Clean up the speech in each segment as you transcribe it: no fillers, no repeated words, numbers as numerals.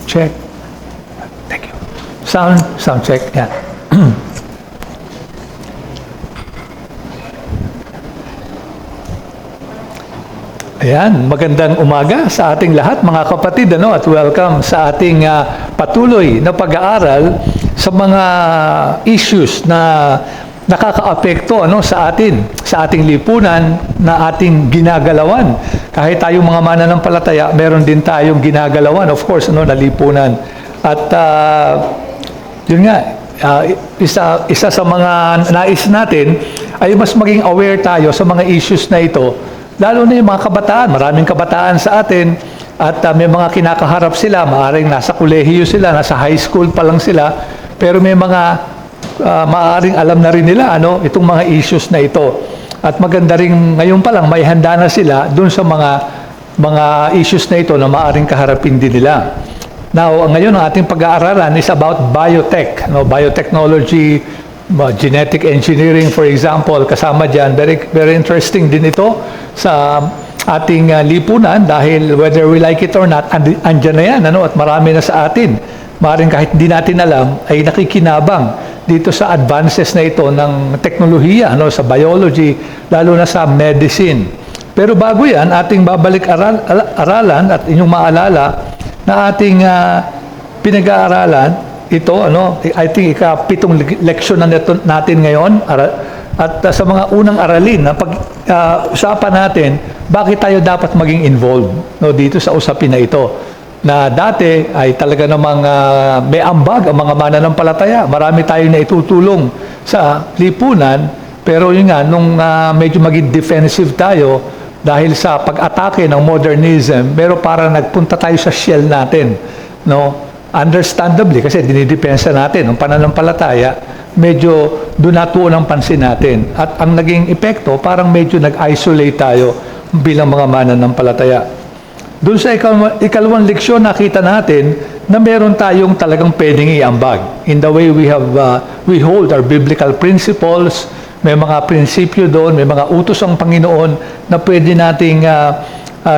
Check. Thank you. Sound check. Yeah. Ayan, magandang umaga sa ating lahat mga kapatid, at welcome sa ating patuloy na pag-aaral sa mga issues na nakakaapekto sa ating lipunan na ating ginagalawan. Kahit tayong mga mananampalataya, meron din tayong ginagalawan, of course, na lipunan. At yun nga, isa sa mga nais natin ay mas maging aware tayo sa mga issues na ito. Lalo na yung mga kabataan, maraming kabataan sa atin at may mga kinakaharap sila, maaaring nasa kolehiyo sila, nasa high school pa lang sila, pero may mga maaaring alam na rin nila itong mga issues na ito. At maganda rin ngayon pa lang may handa na sila dun sa mga issues na ito na maaaring kaharapin din nila. Now, ngayon ang ating pag-aaralan is about biotech, biotechnology, genetic engineering, for example, kasama dyan. Very, very interesting din ito sa ating lipunan dahil whether we like it or not, andyan na yan, at marami na sa atin. Maaaring kahit di natin alam, ay nakikinabang dito sa advances na ito ng teknolohiya, sa biology, lalo na sa medicine. Pero bago yan, ating babalik aralan at inyong maalala na ating pinag-aaralan, ito, I think ika-7 leksyon na natin ngayon at sa mga unang aralin na pag-usapan natin, bakit tayo dapat maging involved dito sa usapin na ito. Na dati ay talaga namang may ambag ang mga mananampalataya. Marami tayong naitutulong sa lipunan, pero yun nga, nung medyo maging defensive tayo dahil sa pag-atake ng modernism, pero parang nagpunta tayo sa shell natin, understandably, kasi dinidepensa natin ang pananampalataya, medyo doon natuon ang pansin natin. At ang naging epekto, parang medyo nag-isolate tayo bilang mga mananampalataya. Doon sa ikalawang leksyon, nakita natin na meron tayong talagang pwedeng iambag. In the way we hold our biblical principles, may mga prinsipyo doon, may mga utos ang Panginoon na pwede nating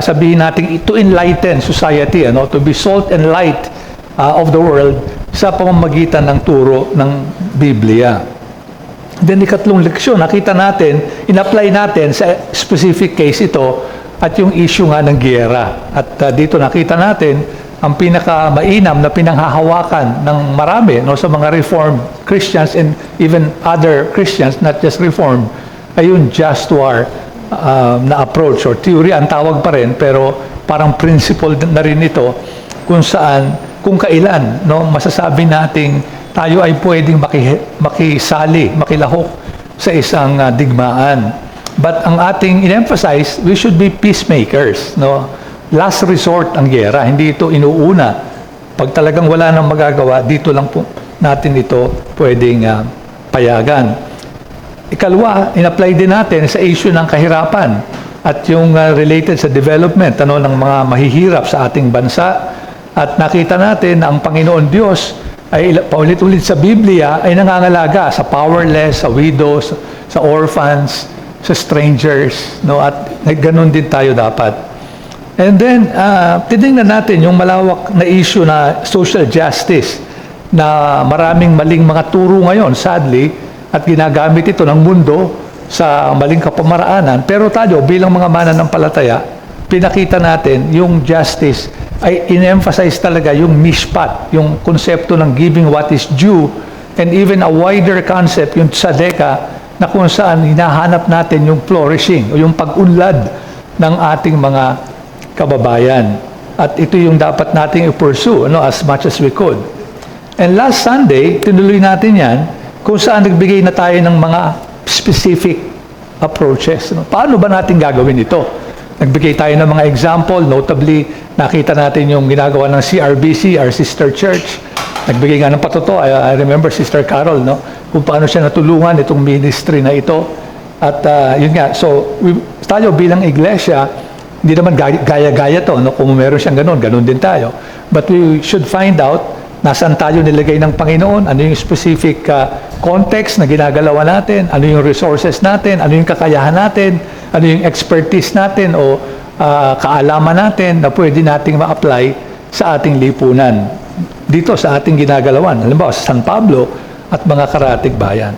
sabihin natin to enlighten society, to be salt and light of the world sa pamamagitan ng turo ng Biblia. Then, ikatlong leksyon, nakita natin, in-apply natin sa specific case ito at yung issue nga ng giyera. At dito nakita natin ang pinaka-mainam na pinanghahawakan ng marami sa mga Reformed Christians and even other Christians, not just Reformed, ay yung just war na approach or theory, ang tawag pa rin, pero parang principle na rin ito kung kailan masasabi nating tayo ay pwedeng makisali, makilahok sa isang digmaan. But ang ating in-emphasize, we should be peacemakers. Last resort ang giyera, hindi ito inuuna. Pag talagang wala nang magagawa, dito lang po natin ito pwedeng payagan. Ikalawa, in-apply din natin sa issue ng kahirapan at yung related sa development ng mga mahihirap sa ating bansa. At nakita natin na ang Panginoon Diyos ay paulit-ulit sa Biblia ay nangangalaga sa powerless, sa widows, sa orphans, sa strangers. At ganoon din tayo dapat. And then, titingnan natin yung malawak na issue na social justice na maraming maling mga turo ngayon, sadly, at ginagamit ito ng mundo sa maling kapamaraanan. Pero tayo, bilang mga mananampalataya, pinakita natin yung justice ay in-emphasize talaga yung mishpat, yung konsepto ng giving what is due, and even a wider concept, yung tzedekah, na kung saan hinahanap natin yung flourishing o yung pag-unlad ng ating mga kababayan. At ito yung dapat nating i-pursue as much as we could. And last Sunday, tinuloy natin yan kung saan nagbigay na tayo ng mga specific approaches. Paano ba natin gagawin ito? Nagbigay tayo ng mga example, notably, nakita natin yung ginagawa ng CRBC, our sister church. Nagbigay nga ng patuto, I remember Sister Carol, kung paano siya natulungan itong ministry na ito. At yun nga, so tayo bilang iglesia, hindi naman gaya-gaya to, kung meron siyang ganun din tayo. But we should find out nasaan tayo nilagay ng Panginoon, ano yung specific context na ginagalawa natin, ano yung resources natin, ano yung kakayahan natin, ano yung expertise natin o kaalaman natin na pwede nating ma-apply sa ating lipunan, dito sa ating ginagalawan, halimbawa sa San Pablo at mga karatig bayan.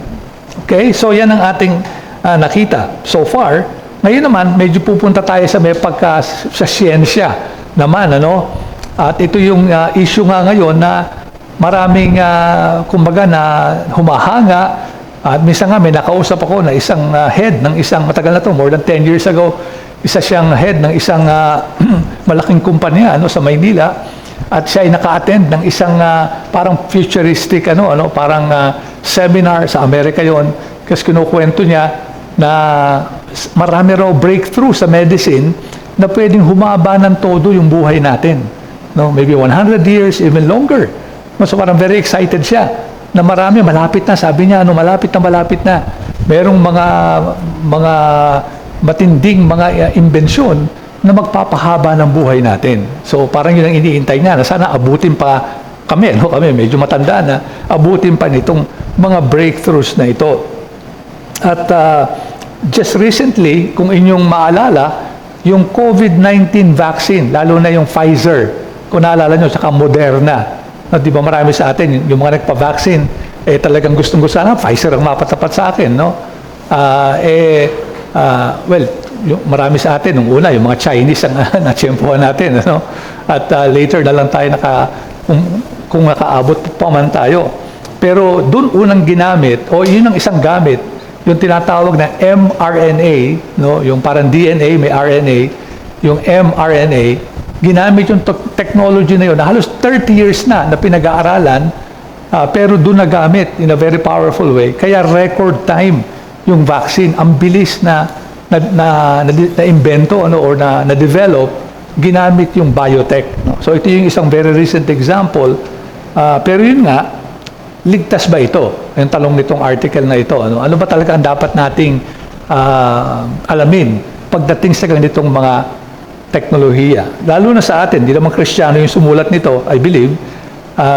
Okay, so yan ang ating nakita so far. Ngayon naman, medyo pupunta tayo sa may sa siyensya naman, ano? At ito yung issue nga ngayon na maraming, kumbaga, na humahanga. At minsan nga, may nakausap ako na isang head ng isang, matagal na to, more than 10 years ago, isa siyang head ng isang malaking kumpanya, ano, sa Maynila. At siya ay naka-attend ng isang parang futuristic, parang seminar sa Amerika yon. Kasi kinukwento niya na marami raw breakthrough sa medicine na pwedeng humaba ng todo yung buhay natin. No? Maybe 100 years, even longer. No? So parang very excited siya na marami, malapit na, sabi niya, malapit na. Merong mga matinding mga imbensyon na magpapahaba ng buhay natin. So parang yun ang iniintay niya, na sana abutin pa kami, kami medyo matanda na, abutin pa nitong mga breakthroughs na ito. At just recently, kung inyong maalala, yung COVID-19 vaccine, lalo na yung Pfizer, kung naalala nyo, saka Moderna, di ba marami sa atin, yung mga nagpa-vaccine, talagang gustong-gusto na, Pfizer ang mapatapat sa akin, no? Well, yung marami sa atin, nung una, yung mga Chinese ang natsyempohan natin, ano? At later na lang tayo kung nakaabot pa man tayo. Pero doon unang ginamit, o yun ang isang gamit, yung tinatawag na mRNA, no? Yung parang DNA, may RNA, yung mRNA, ginamit yung technology na yun, na halos 30 years na pinag-aaralan, pero doon nagamit in a very powerful way. Kaya record time yung vaccine, ang bilis na invento or na develop, ginamit yung biotech. No? So ito yung isang very recent example. Pero yun nga, ligtas ba ito? Yung talong nitong article na ito. Ano ba talaga ang dapat nating alamin pagdating sa ganitong mga teknolohiya? Lalo na sa atin, di naman Kristiyano yung sumulat nito, I believe.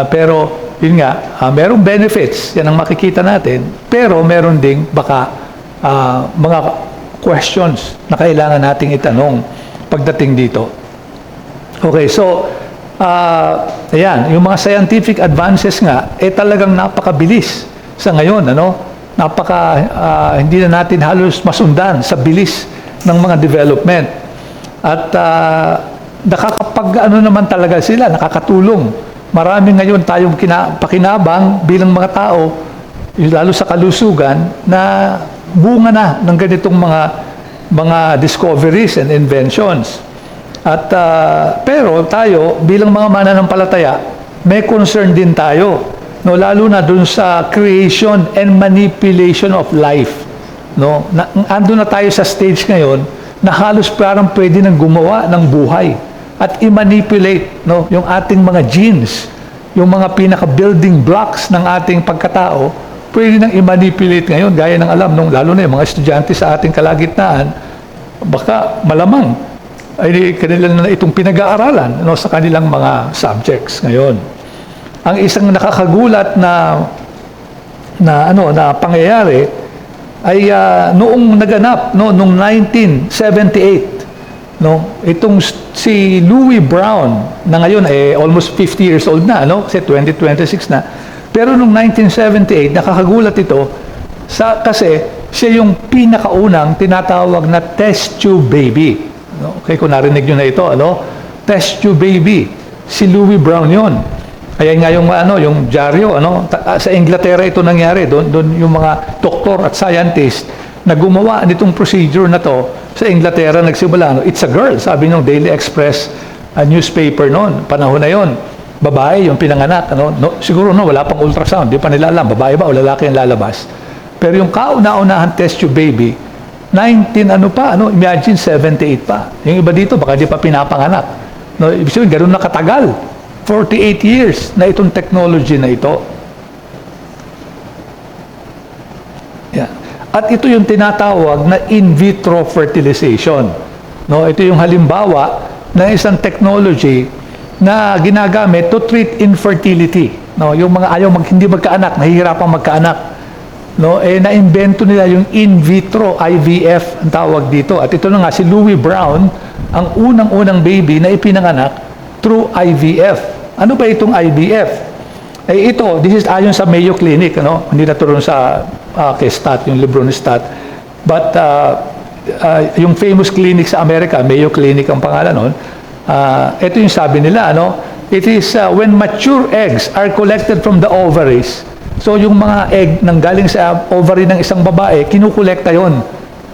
Pero yun nga, merong benefits, yan ang makikita natin. Pero meron ding baka mga questions na kailangan nating itanong pagdating dito. Okay, so ayan, yung mga scientific advances nga, talagang napakabilis sa ngayon, hindi na natin halos masundan sa bilis ng mga development. At naman talaga sila, nakakatulong. Marami ngayon tayong pakinabang bilang mga tao, lalo sa kalusugan, na bunga na ng ganitong mga discoveries and inventions. At pero tayo bilang mga mananampalataya, may concern din tayo, no, lalo na dun sa creation and manipulation of life, no. Ando na tayo sa stage ngayon na halos parang pwede nang gumawa ng buhay at i-manipulate, no, yung ating mga genes, yung mga pinaka-building blocks ng ating pagkatao, pwede nang i-manipulate ngayon, gaya ng alam nung lalo na yung mga estudyante sa ating kalagitnaan, baka malamang ay kanila na itong pinag-aaralan, no, sa kanilang mga subjects ngayon. Ang isang nakakagulat na pangyayari ay noong naganap, no, noong 1978, no, itong si Louis Brown na ngayon almost 50 years old na, no, kasi 2026 na. Pero noong 1978, nakakagulat ito kasi siya yung pinakaunang tinatawag na test tube baby. No? Okay, kung narinig nyo na ito, test tube baby. Si Louis Brown yon. Kaya nga yung dyaryo, sa Inglaterra ito nangyari. Doon yung mga doktor at scientist na gumawa nitong procedure na to sa Inglaterra, nagsimula, it's a girl, sabi ng Daily Express newspaper noon, panahon na yon. Babae yung pinanganak, siguro wala pang ultrasound, di pa nila alam, babae ba o lalaki ang lalabas. Pero yung kauna-unahan test tube baby, imagine 78 pa. Yung iba dito, baka di pa pinapanganak. No, ibig sabihin, ganoon na katagal. 48 years na itong technology na ito. Yeah. At ito yung tinatawag na in vitro fertilization. No, ito yung halimbawa na isang technology na ginagamit to treat infertility. No, yung mga hindi magkaanak, nahihirapang magkaanak. No, naimbento nila yung in vitro IVF ang tawag dito. At ito na nga si Louis Brown, ang unang-unang baby na ipinanganak through IVF. Ano ba itong IVF? Eh ito, this is ayon sa Mayo Clinic, ano? Hindi naturon sa kay Stat, yung libro ni Stat. But yung famous clinic sa Amerika, Mayo Clinic ang pangalan nun, ito yung sabi nila, ano? It is when mature eggs are collected from the ovaries. So yung mga egg nang galing sa ovary ng isang babae, kinukolekta yon,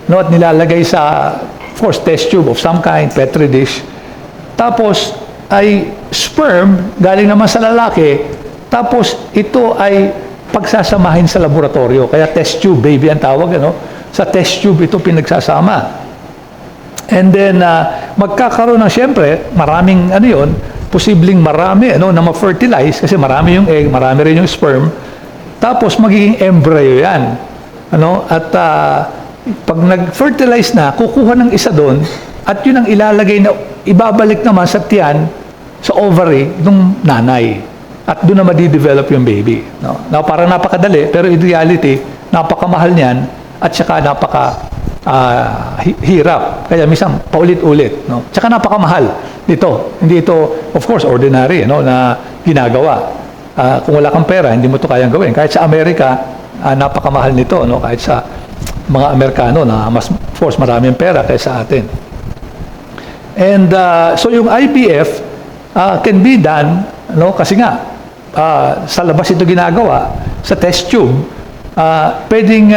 no? At nilalagay sa, of course, test tube of some kind, petri dish. Tapos ay sperm galing naman sa lalaki. Tapos ito ay pagsasamahin sa laboratorio. Kaya test tube baby ang tawag, ano? Sa test tube ito pinagsasama. And then magkakaroon ng, siyempre, maraming ano yon, posibleng marami, ano, na ma-fertilize kasi marami yung egg, marami rin yung sperm. Tapos magiging embryo yan, ano? At pag nag-fertilize na, kukuha ng isa doon at yun ang ilalagay na ibabalik naman sa tiyan, sa ovary ng nanay. At doon na madi-develop yung baby, no? Now, parang napakadali, pero in reality, napakamahal niyan at saka hirap. Kaya minsan paulit-ulit, no? Tsaka napakamahal dito. Hindi ito, of course, ordinary, no, na ginagawa. Kung wala kang pera, hindi mo ito kayang gawin. Kahit sa Amerika, napakamahal nito, no? Kahit sa mga Amerikano na mas, of course, maraming pera kaysa atin. And so yung IVF can be done, no? Kasi nga sa labas ito ginagawa sa test tube. Pwedeng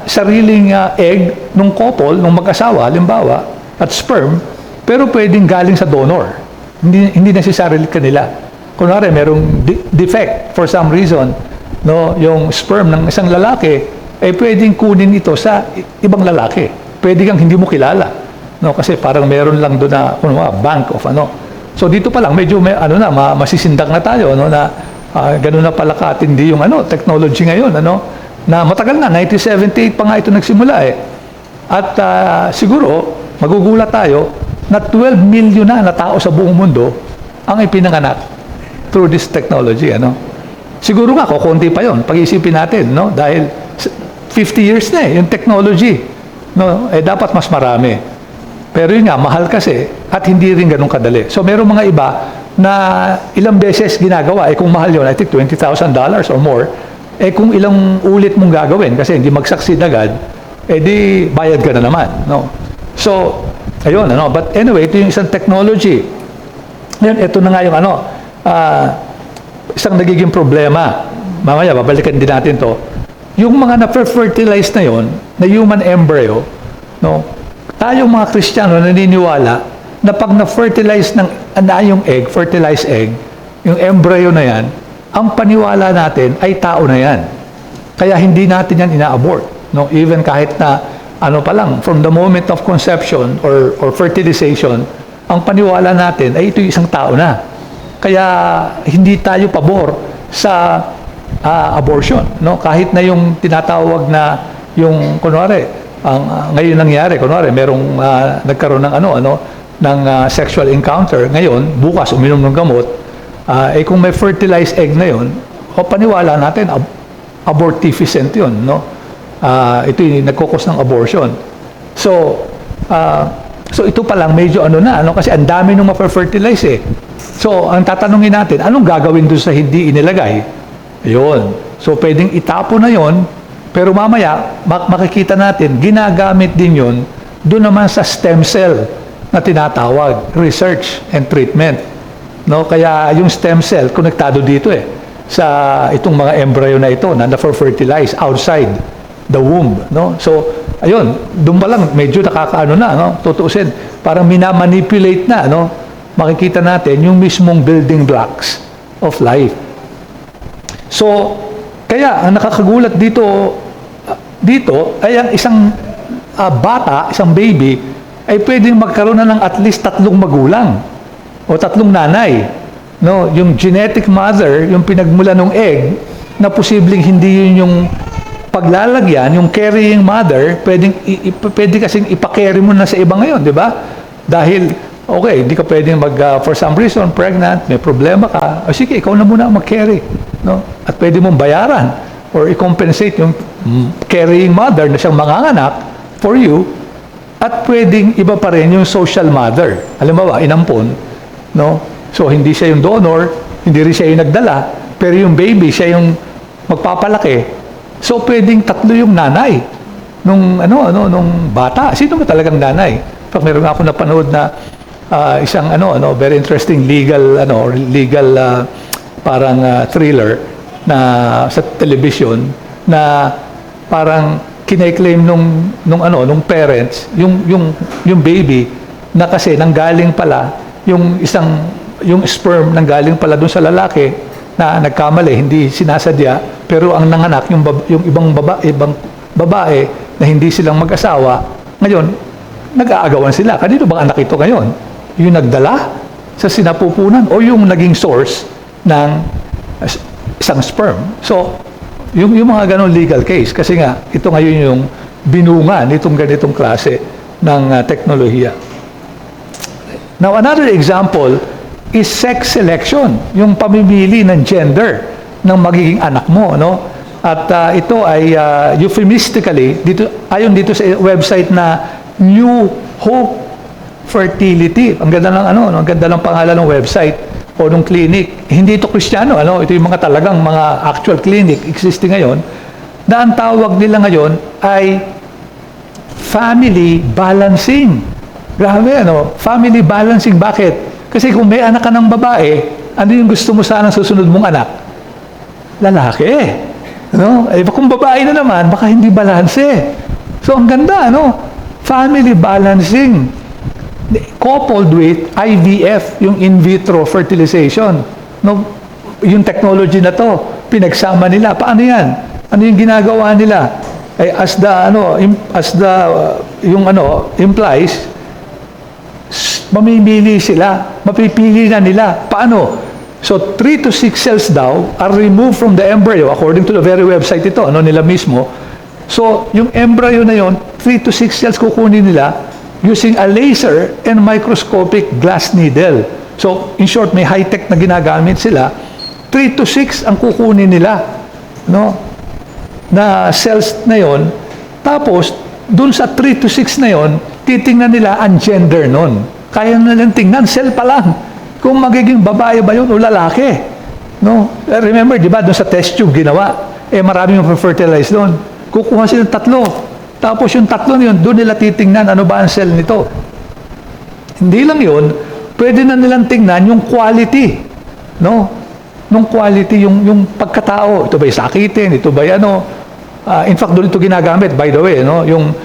sariling egg nung couple, nung mag-asawa, halimbawa, at sperm, pero pwedeng galing sa donor. Hindi necessarily kanila. Kunwari, merong defect for some reason, no, yung sperm ng isang lalaki, pwedeng kunin ito sa ibang lalaki. Pwede kang hindi mo kilala, no, kasi parang meron lang doon na bank of ano. So dito pa lang medyo masisindak na tayo, no, na ganun na pala katindi yung technology ngayon, na matagal na, 1978 pa nga ito nagsimula eh. At siguro, magugulat tayo na 12 million na tao sa buong mundo ang ipinanganak through this technology, Siguro nga, kukunti pa yon pag-isipin natin, no? Dahil 50 years na yung technology, no? Dapat mas marami. Pero yun nga, mahal kasi at hindi rin ganun kadali. So, meron mga iba na ilang beses ginagawa, kung mahal yun, I think $20,000 or more, kung ilang ulit mong gagawin, kasi hindi mag-succeed agad, di bayad ka na naman, no? So, ayun, But anyway, ito yung isang technology. Ngayon, ito na nga yung isang nagiging problema. Mamaya, babalikan din natin to. Yung mga na-fertilize na yon, na human embryo, no? Tayong mga Kristiyano naniniwala na pag na-fertilize yung egg, fertilized egg, yung embryo na yan, ang paniwala natin ay tao na yan. Kaya hindi natin yan ina-abort. No? Even kahit na pa lang, from the moment of conception or fertilization, ang paniwala natin ay ito yung isang tao na. Kaya hindi tayo pabor sa abortion. No? Kahit na yung tinatawag na yung, kunwari, ngayon nangyari, kunwari, merong nagkaroon ng ng sexual encounter, ngayon, bukas uminom ng gamot, kung may fertilized egg na yun, paniwala natin, abortifacient yun, no? Ito yung nagkukos ng abortion. So ito pa lang, medyo kasi ang dami nung ma-fertilize So, ang tatanungin natin, anong gagawin doon sa hindi inilagay? Ayun. So, pwedeng itapo na yon, pero mamaya, makikita natin, ginagamit din yon doon naman sa stem cell na tinatawag, research and treatment. No, kaya yung stem cell konektado dito sa itong mga embryo na ito na na-fertilize outside the womb, no? So ayun, doon pa lang medyo tutuusin, parang minamanipulate na, makikita natin yung mismong building blocks of life. So kaya ang nakakagulat dito ay ang isang bata, isang baby ay pwedeng magkaroon na ng at least 3 magulang o 3 nanay, no? Yung genetic mother, yung pinagmula ng egg, na posibleng hindi yun yung paglalagyan, yung carrying mother, pwede kasing ipa-carry mo na sa iba ngayon, di ba? Dahil, okay, hindi ka pwedeng for some reason, pregnant, may problema ka, sige, ikaw na muna mag-carry, no? At pwede mong bayaran or i-compensate yung carrying mother na siyang manganganak for you, at pwedeng iba pa rin yung social mother. Halimbawa, inampon, no? So, hindi siya yung donor, hindi rin siya yung nagdala, pero yung baby, siya yung magpapalaki. So, pwedeng tatlo yung nanay nung bata. Sino ba talagang nanay? Pag meron nga ako napanood na isang very interesting legal parang thriller na sa television na parang kine-claim nung parents yung baby na kasi nanggaling pala yung sperm nanggaling pala dun sa lalaki na nagkamali, hindi sinasadya, pero ang nanganak yung ibang babae na hindi silang mag-asawa. Ngayon, nag-aagawan sila. Kanino bang anak ito ngayon? Yung nagdala sa sinapupunan o yung naging source ng isang sperm? So, yung mga ganong legal case, kasi nga, ito ngayon yung binunga nitong ganitong klase ng teknolohiya. Now, another example is sex selection, yung pamimili ng gender ng magiging anak mo, no? At ito ay euphemistically, ayon dito sa website na New Hope Fertility. Ang ganda ng ang ganda ng pangalan ng website o ng clinic. Hindi ito Kristiyano, ito yung mga talagang mga actual clinic existing ngayon, na ang tawag nila ngayon ay family balancing. Grabe, family balancing. Bakit? Kasi kung may anak ka ng babae, ano yung gusto mo sana susunod mong anak? Lalaki. Kung babae na naman, baka hindi balanse. So, ang ganda, family balancing. Coupled with IVF, yung in vitro fertilization. Yung technology na to, pinagsama nila. Paano yan? Ano yung ginagawa nila? As implies, mamimili sila, mapipili na nila. Paano? So, 3 to 6 cells daw are removed from the embryo, according to the very website ito, nila mismo. So, yung embryo na yon, 3 to 6 cells kukunin nila using a laser and microscopic glass needle. So, in short, may high-tech na ginagamit sila. 3 to 6 ang kukunin nila, na cells na yon. Tapos, dun sa 3 to 6 na yon, titingnan nila ang gender nun. Kaya nilang tingnan, cell pa lang, kung magiging babae ba yun o lalaki. Remember, di ba, doon sa test tube ginawa, maraming fertilize doon. Kukuha sila 3. Tapos yung 3 na yun, doon nila titingnan ano ba ang cell nito. Hindi lang yun, pwede na nilang tingnan yung quality. Nung quality, yung pagkatao. Ito ba'y sakitin? Ito ba'y in fact, doon ito ginagamit, by the way, yung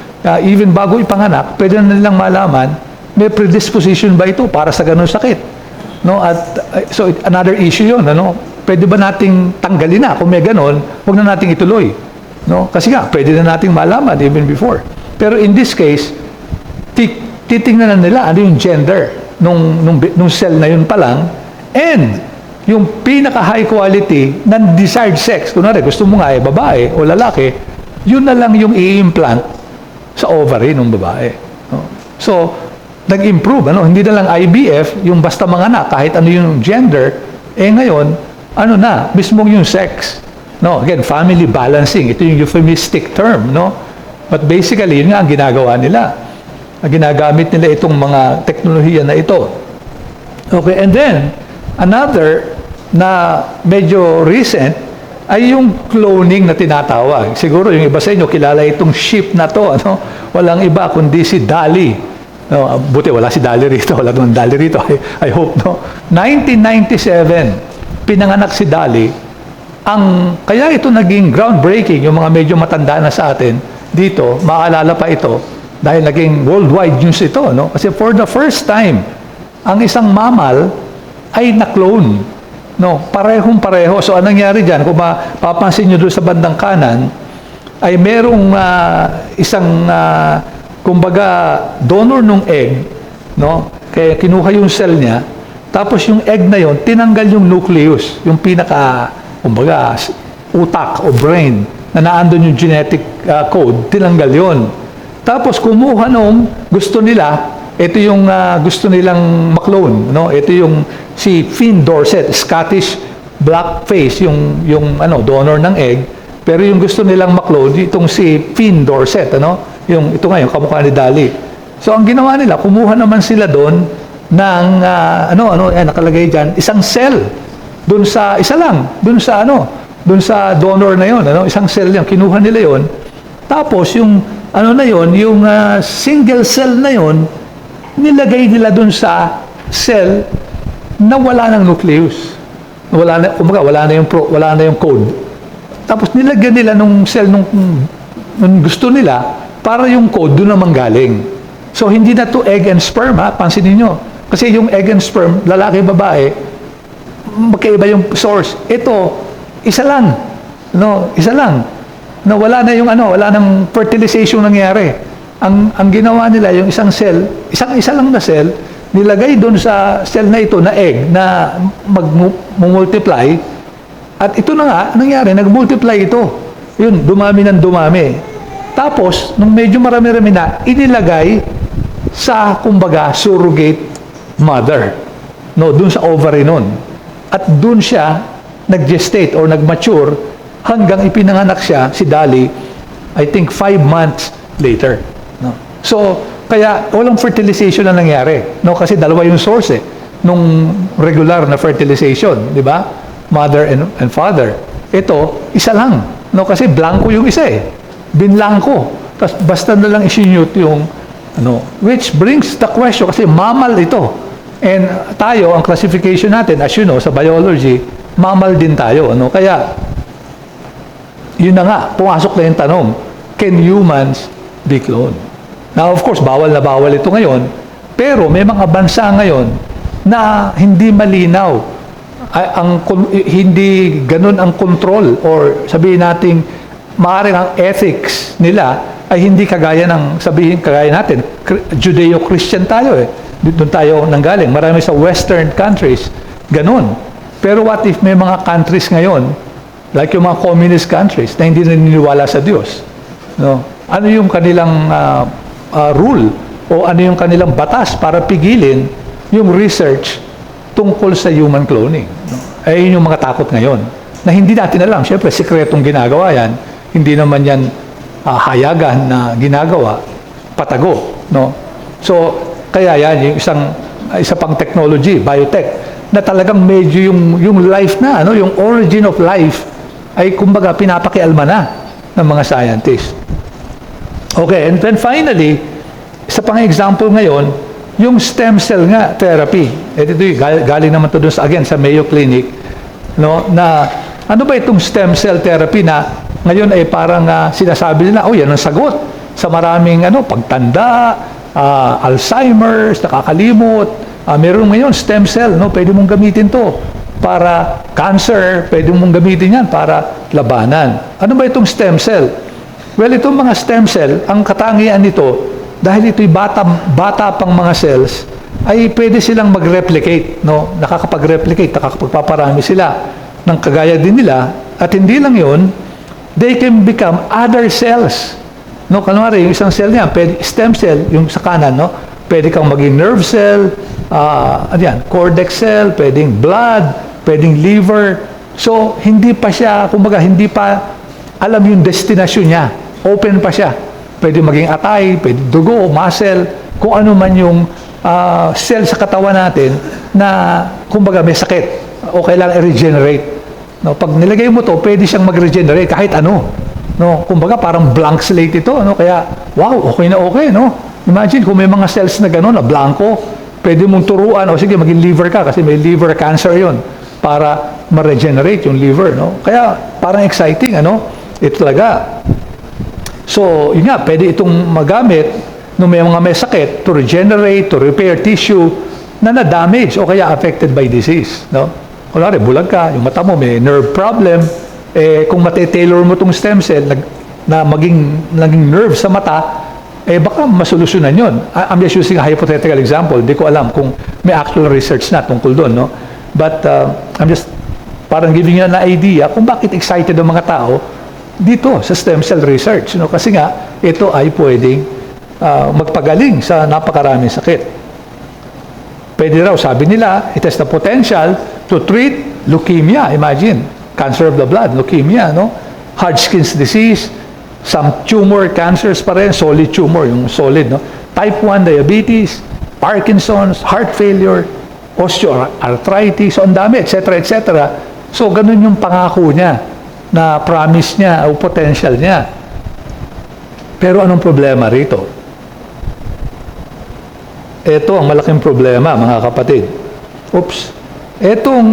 even bago ipanganak, pwede na nilang malaman, may predisposition ba ito para sa ganun sakit? So, another issue yun. Pwede ba nating tanggalin na? Kung may ganun, huwag na nating ituloy. Kasi nga, pwede na nating malaman even before. Pero in this case, titingnan na nila ano yung gender nung cell na yun pa lang, and yung pinaka-high quality ng desired sex. Kunwari, gusto mo nga babae o lalaki, yun na lang yung i-implant sa ovary ng babae. So, nag-improve, hindi na lang IVF, yung basta manganak, kahit ano yung gender, ngayon, mismong yung sex. Again, family balancing, ito yung euphemistic term, But basically, yun nga ang ginagawa nila. Ginagamit nila itong mga teknolohiya na ito. Okay, and then, another na medyo recent, ay yung cloning na tinatawag. Siguro yung iba sa inyo, kilala itong ship na to, Walang iba kundi si DALL-E. Buti wala si DALL-E rito, wala naman DALL-E rito, I hope, 1997, pinanganak si DALL-E. Kaya ito naging groundbreaking, yung mga medyo matanda na sa atin, dito, maaalala pa ito, dahil naging worldwide news ito, Kasi for the first time, ang isang mammal ay na-clone, Parehong-pareho. So, anong nangyari dyan? Kung mapapansin nyo doon sa bandang kanan, ay merong isang kumbaga, donor ng egg, Kaya kinuha yung cell niya, tapos yung egg na yon tinanggal yung nucleus, yung pinaka, kumbaga, utak o brain, na naandun yung genetic code, tinanggal yon. Tapos kumuha nung gusto nila, ito yung gusto nilang maklone, Ito yung si Finn Dorset, Scottish blackface, yung donor ng egg, pero yung gusto nilang maklone, itong si Finn Dorset, ito nga yung kamukha ni DALL-E. So, ang ginawa nila, kumuha naman sila doon ng nakalagay diyan, isang cell doon sa isa lang, doon sa donor na 'yon, isang cell lang kinuha nila 'yon. Tapos yung yung single cell na 'yon nilagay nila doon sa cell na wala ng nucleus. Wala na yung code. Tapos nilagyan nila nung cell nung gusto nila para yung code doon naman galing. So hindi na to egg and sperm, pansinin niyo. Kasi yung egg and sperm, lalaki babae, magkaiba yung source. Ito, isa lang. Isa lang. Wala na yung wala nang fertilization nangyari. Ang ginawa nila yung isang cell, isa lang na cell, nilagay doon sa cell na ito na egg na mag-multiply at ito na nga, nangyari, nag-multiply ito. Yun, dumami ng dumami. Tapos, nung medyo marami-rami na, inilagay sa, kumbaga, surrogate mother. Doon sa ovary nun. At doon siya nag-gestate or nag-mature hanggang ipinanganak siya, si Dolly, I think 5 months later. So, kaya walang fertilization na nangyari. Kasi dalawa yung source nung regular na fertilization, di ba? Mother and father. Ito, isa lang. Kasi blanco yung isa Binlanko. Tapos basta na lang isinyut yung which brings the question, kasi mammal ito. And tayo, ang classification natin, as you know, sa biology, mammal din tayo. Kaya, yun na nga, pumasok na yung tanong, can humans be cloned? Now, of course, bawal na bawal ito ngayon, pero may mga bansa ngayon na hindi malinaw, hindi ganun ang control, or sabihin natin, maaaring ang ethics nila ay hindi kagaya natin, Judeo-Christian tayo doon tayo nanggaling. Marami sa Western countries, ganun. Pero what if may mga countries ngayon, like yung mga communist countries, na hindi naniniwala sa Diyos? Ano yung kanilang rule o ano yung kanilang batas para pigilin yung research tungkol sa human cloning? Ayun yung mga takot ngayon. Na hindi natin alam. Siyempre, sikretong ginagawa yan. Hindi naman yan hayagan na ginagawa. Patago. So, kaya yan, yung isa pang technology, biotech, na talagang medyo yung life na, yung origin of life, ay kumbaga pinapakialma na ng mga scientists. Okay, and then finally, isa pang example ngayon, yung stem cell nga therapy. Ito galing naman to doon sa Mayo Clinic, na ano ba itong stem cell therapy na ngayon ay parang sinasabi nila, yan ang sagot sa maraming pagtanda, Alzheimer's, nakakalimot. Meron ngayon stem cell, pwede mong gamitin to para cancer, pwede mong gamitin yan para labanan. Ano ba itong stem cell? Well, itong mga stem cell, ang katangian nito, dahil ito'y bata pang mga cells, ay pwede silang mag-replicate, nakakapag-replicate, nakakapagpaparami sila ng kagaya din nila, at hindi lang yun, they can become other cells. Kunwari, yung isang cell niya, stem cell, yung sa kanan, pwede kang maging nerve cell, cortex cell, pwedeng blood, pwedeng liver. So, hindi pa siya, kumbaga, hindi pa alam yung destinasyon niya. Open pa siya. Pwede maging atay, pwede dugo, muscle, kung ano man yung cell sa katawan natin na, kumbaga, may sakit o kailangan i-regenerate. Pag nilagay mo to, pwede siyang mag-regenerate kahit ano. Kumbaga, parang blank slate ito. Kaya, wow, okay na okay. Imagine kung may mga cells na gano'n, na blanco, pwede mong turuan, o sige, maging liver ka kasi may liver cancer yon para ma-regenerate yung liver. Kaya, parang exciting, Ito talaga. So, yun nga, pwede itong magamit nung may mga may sakit to regenerate, to repair tissue na na-damage o kaya affected by disease. Kunwari, bulag ka, yung mata mo may nerve problem, kung mate-tailor mo itong stem cell na naging nerve sa mata, baka masolusyonan yun. I'm just using a hypothetical example. Hindi ko alam kung may actual research na tungkol doon. But I'm just parang giving you an idea kung bakit excited ang mga tao dito sa stem cell research. Kasi nga, ito ay pwedeng magpagaling sa napakaraming sakit. Pwede raw, sabi nila, it has the potential to treat leukemia. Imagine, cancer of the blood, leukemia, Hodgkin's disease, some tumor cancers pa rin, solid tumor, yung solid, type 1 diabetes, Parkinson's, heart failure, osteoarthritis, so ang dami, etc., etc. So, ganun yung pangako niya, na promise niya, o potential niya. Pero anong problema rito? Ito ang malaking problema, mga kapatid. Oops. Etong,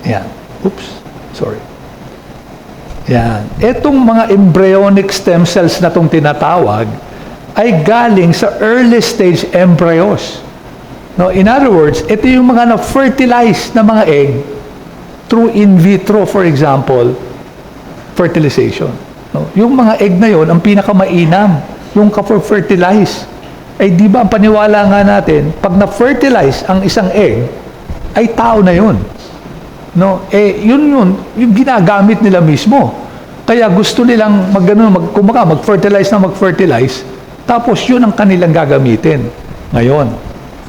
yan. Oops. Sorry. Yan. Etong mga embryonic stem cells na itong tinatawag, ay galing sa early stage embryos. No, in other words, ito yung mga na-fertilize na mga egg through in vitro, for example, fertilization. No, yung mga egg na yon ang pinakamainam, yung ka-fertilize. Ay di ba ang paniwala nga natin, pag na-fertilize ang isang egg, ay tao na yun. No, yun yung ginagamit nila mismo. Kaya gusto nilang mag-fertilize na mag-fertilize, tapos yun ang kanilang gagamitin ngayon.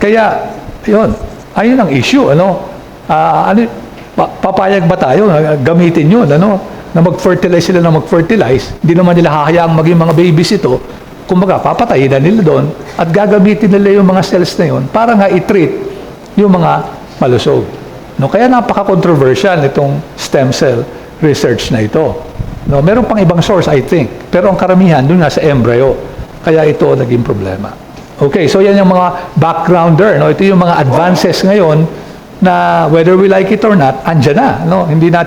Kaya, yun, ayun ang issue, papayag ba tayo, gamitin yun, na mag-fertilize sila na mag-fertilize, hindi naman nila hahayaang maging mga babies ito, kumbaga, papatayin na nila doon, at gagamitin nila yung mga cells na yun, para nga i-treat yung mga malusog. No, kaya napaka-controversial itong stem cell research na ito. No, meron pang ibang source, I think, pero ang karamihan doon nga sa embryo. Kaya ito naging problema. Okay, so yan yung mga backgrounder. No? Ito yung mga advances ngayon na whether we like it or not, andyan na. No? Hindi na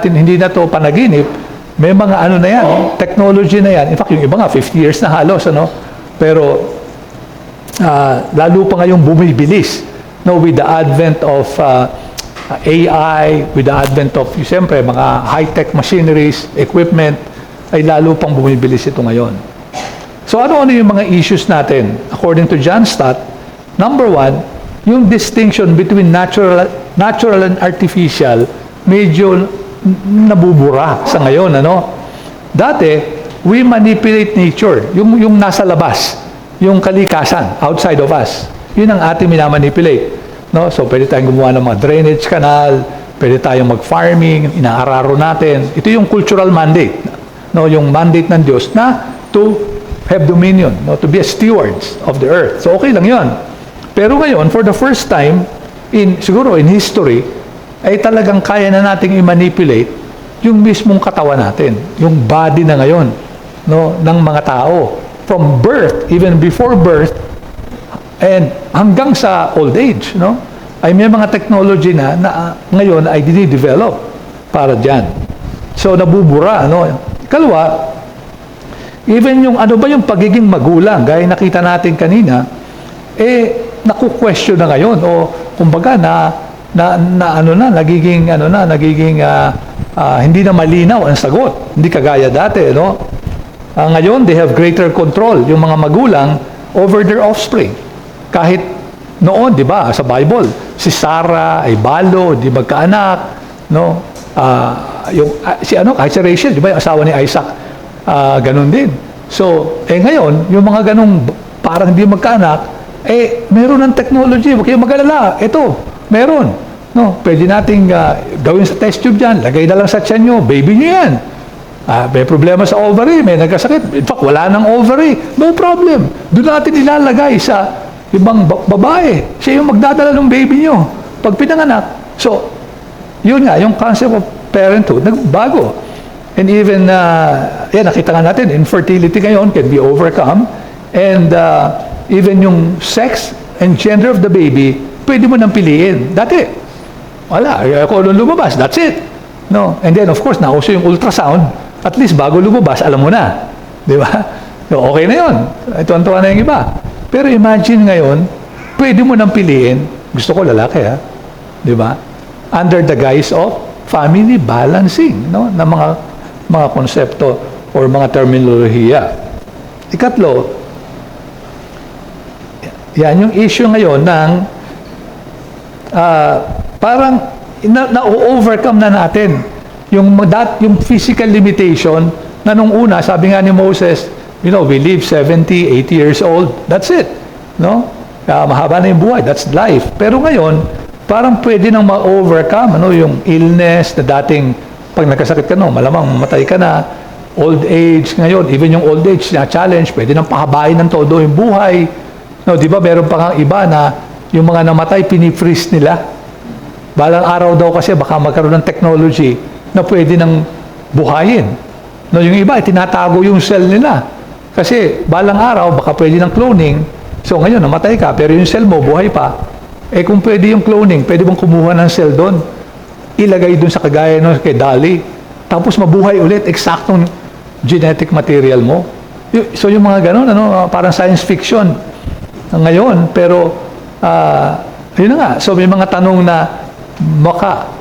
to panaginip. May mga ano na yan, technology na yan. In fact, yung iba nga, 50 years na halos. Pero lalo pa ngayong bumibilis, no? With the advent of AI, with the advent of, siyempre, mga high-tech machineries, equipment, ay lalo pang bumibilis ito ngayon. So ano yung mga issues natin? According to John Stott, number one, yung distinction between natural and artificial medyo nabubura sa ngayon. Dati, we manipulate nature, yung nasa labas, yung kalikasan, outside of us. Yun ang ating minamanipulate. No? So pwede tayong gumawa ng mga drainage canal, pwede tayong mag-farming, inaararo natin. Ito yung cultural mandate. No? Yung mandate ng Diyos na to have dominion, no, to be a stewards of the earth. So okay lang 'yon. Pero ngayon, for the first time siguro in history, ay talagang kaya na nating i-manipulate yung mismong katawan natin, yung body na ngayon, no, ng mga tao from birth, even before birth and hanggang sa old age, no? Ay may mga technology na ngayon ay dinidevelop para diyan. So nabubura, no? Ikalawa, even yung yung pagiging magulang, gaya nakita natin kanina, naku-question na ngayon o kumbaga nagiging hindi na malinaw ang sagot. Hindi kagaya dati, no? Ngayon, they have greater control yung mga magulang over their offspring. Kahit noon, 'di ba, sa Bible, si Sarah ay balo, di magkaanak, no? Si Rachel, di ba, yung asawa ni Isaac, ganun din. So, ngayon, yung mga ganung parang hindi magkaanak, meron ng technology. Huwag kayong mag-alala. Ito, meron. No, pwede nating gawin sa test tube dyan. Lagay na lang sa tiyan nyo. Baby nyo yan. May problema sa ovary. May nagkasakit. In fact, wala ng ovary. No problem. Doon natin ilalagay sa ibang babae. Siya yung magdadala ng baby nyo. Pag pinanganak. So, yun nga, yung concept of parenthood, nagbago. And even, nakita nga natin, infertility ngayon can be overcome. And even yung sex and gender of the baby, pwede mo nang piliin. Dati, wala, kung anong lumabas, that's it. No? And then, of course, nauso yung ultrasound. At least, bago lumabas, alam mo na. Di ba? So, okay na yun. Ito ang tuwa na yung iba. Pero imagine ngayon, pwede mo nang piliin, gusto ko lalaki, ha? Di ba? Under the guise of family balancing, no? Na mga konsepto or mga terminolohiya. Ikatlo, yan yung issue ngayon ng parang na-overcome na natin yung physical limitation na nung una, sabi nga ni Moses, we live 70, 80 years old, that's it. No? Mahaba na yung buhay, that's life. Pero ngayon, parang pwede nang ma-overcome yung illness na dating pag nagkasakit ka, malamang mamatay ka na. old age ngayon, even yung old age na challenge, pwede nang pahabain ng todo yung buhay. No, di ba meron pa nga iba na yung mga namatay, pinifreeze nila. Balang araw daw kasi baka magkaroon ng technology na pwede nang buhayin. No, yung iba, tinatago yung cell nila. Kasi balang araw, baka pwede ng cloning. So ngayon, namatay ka, pero yung cell mo, buhay pa. Eh kung pwede yung cloning, pwede bang kumuha ng cell doon? Ilagay doon sa kagaya no, kay Dali. Tapos mabuhay ulit, eksaktong genetic material mo. So yung mga ganun, ano, parang science fiction ngayon. Pero, yun na nga. So may mga tanong na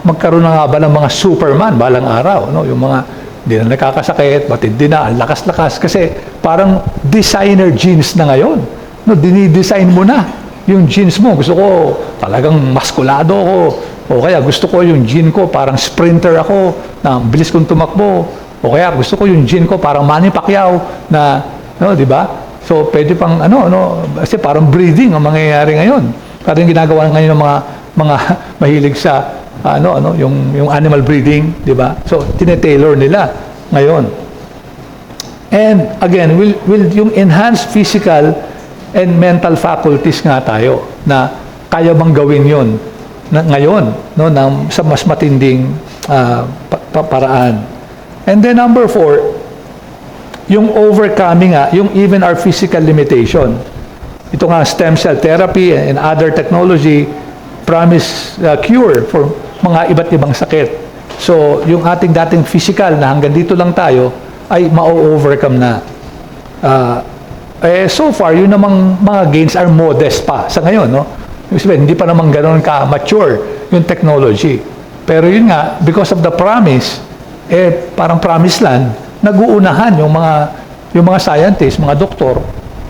magkaroon na nga ba ng mga Superman balang araw, no? Yung mga hindi na nakakasakit, matindi na, ang lakas-lakas. Kasi parang designer genes na ngayon. No, dinidesign mo na yung genes mo. Gusto ko talagang maskulado ako. O kaya gusto ko yung gene ko parang sprinter ako, na bilis kong tumakbo. O kaya gusto ko yung gene ko parang Manny Pacquiao na, no, di ba? So pwede pang kasi parang breeding ang mangyayari ngayon. Parang ginagawa ngayon ng mga mahilig sa yung animal breeding, di ba? So tinetailor nila ngayon. And again, will yung enhanced physical and mental faculties nga tayo na kaya bang gawin yon ngayon, no, sa mas matinding paraan. And then number 4, yung overcoming yung even our physical limitation. Ito nga stem cell therapy and other technology promise cure for mga iba't ibang sakit. So, yung ating dating physical na hanggang dito lang tayo ay ma-overcome na. So far, yun namang mga gains are modest pa sa ngayon, no? Hindi pa naman ganoon ka-mature yung technology. Pero yun nga, because of the promise, parang promise land, nag-uunahan yung mga scientists, mga doktor,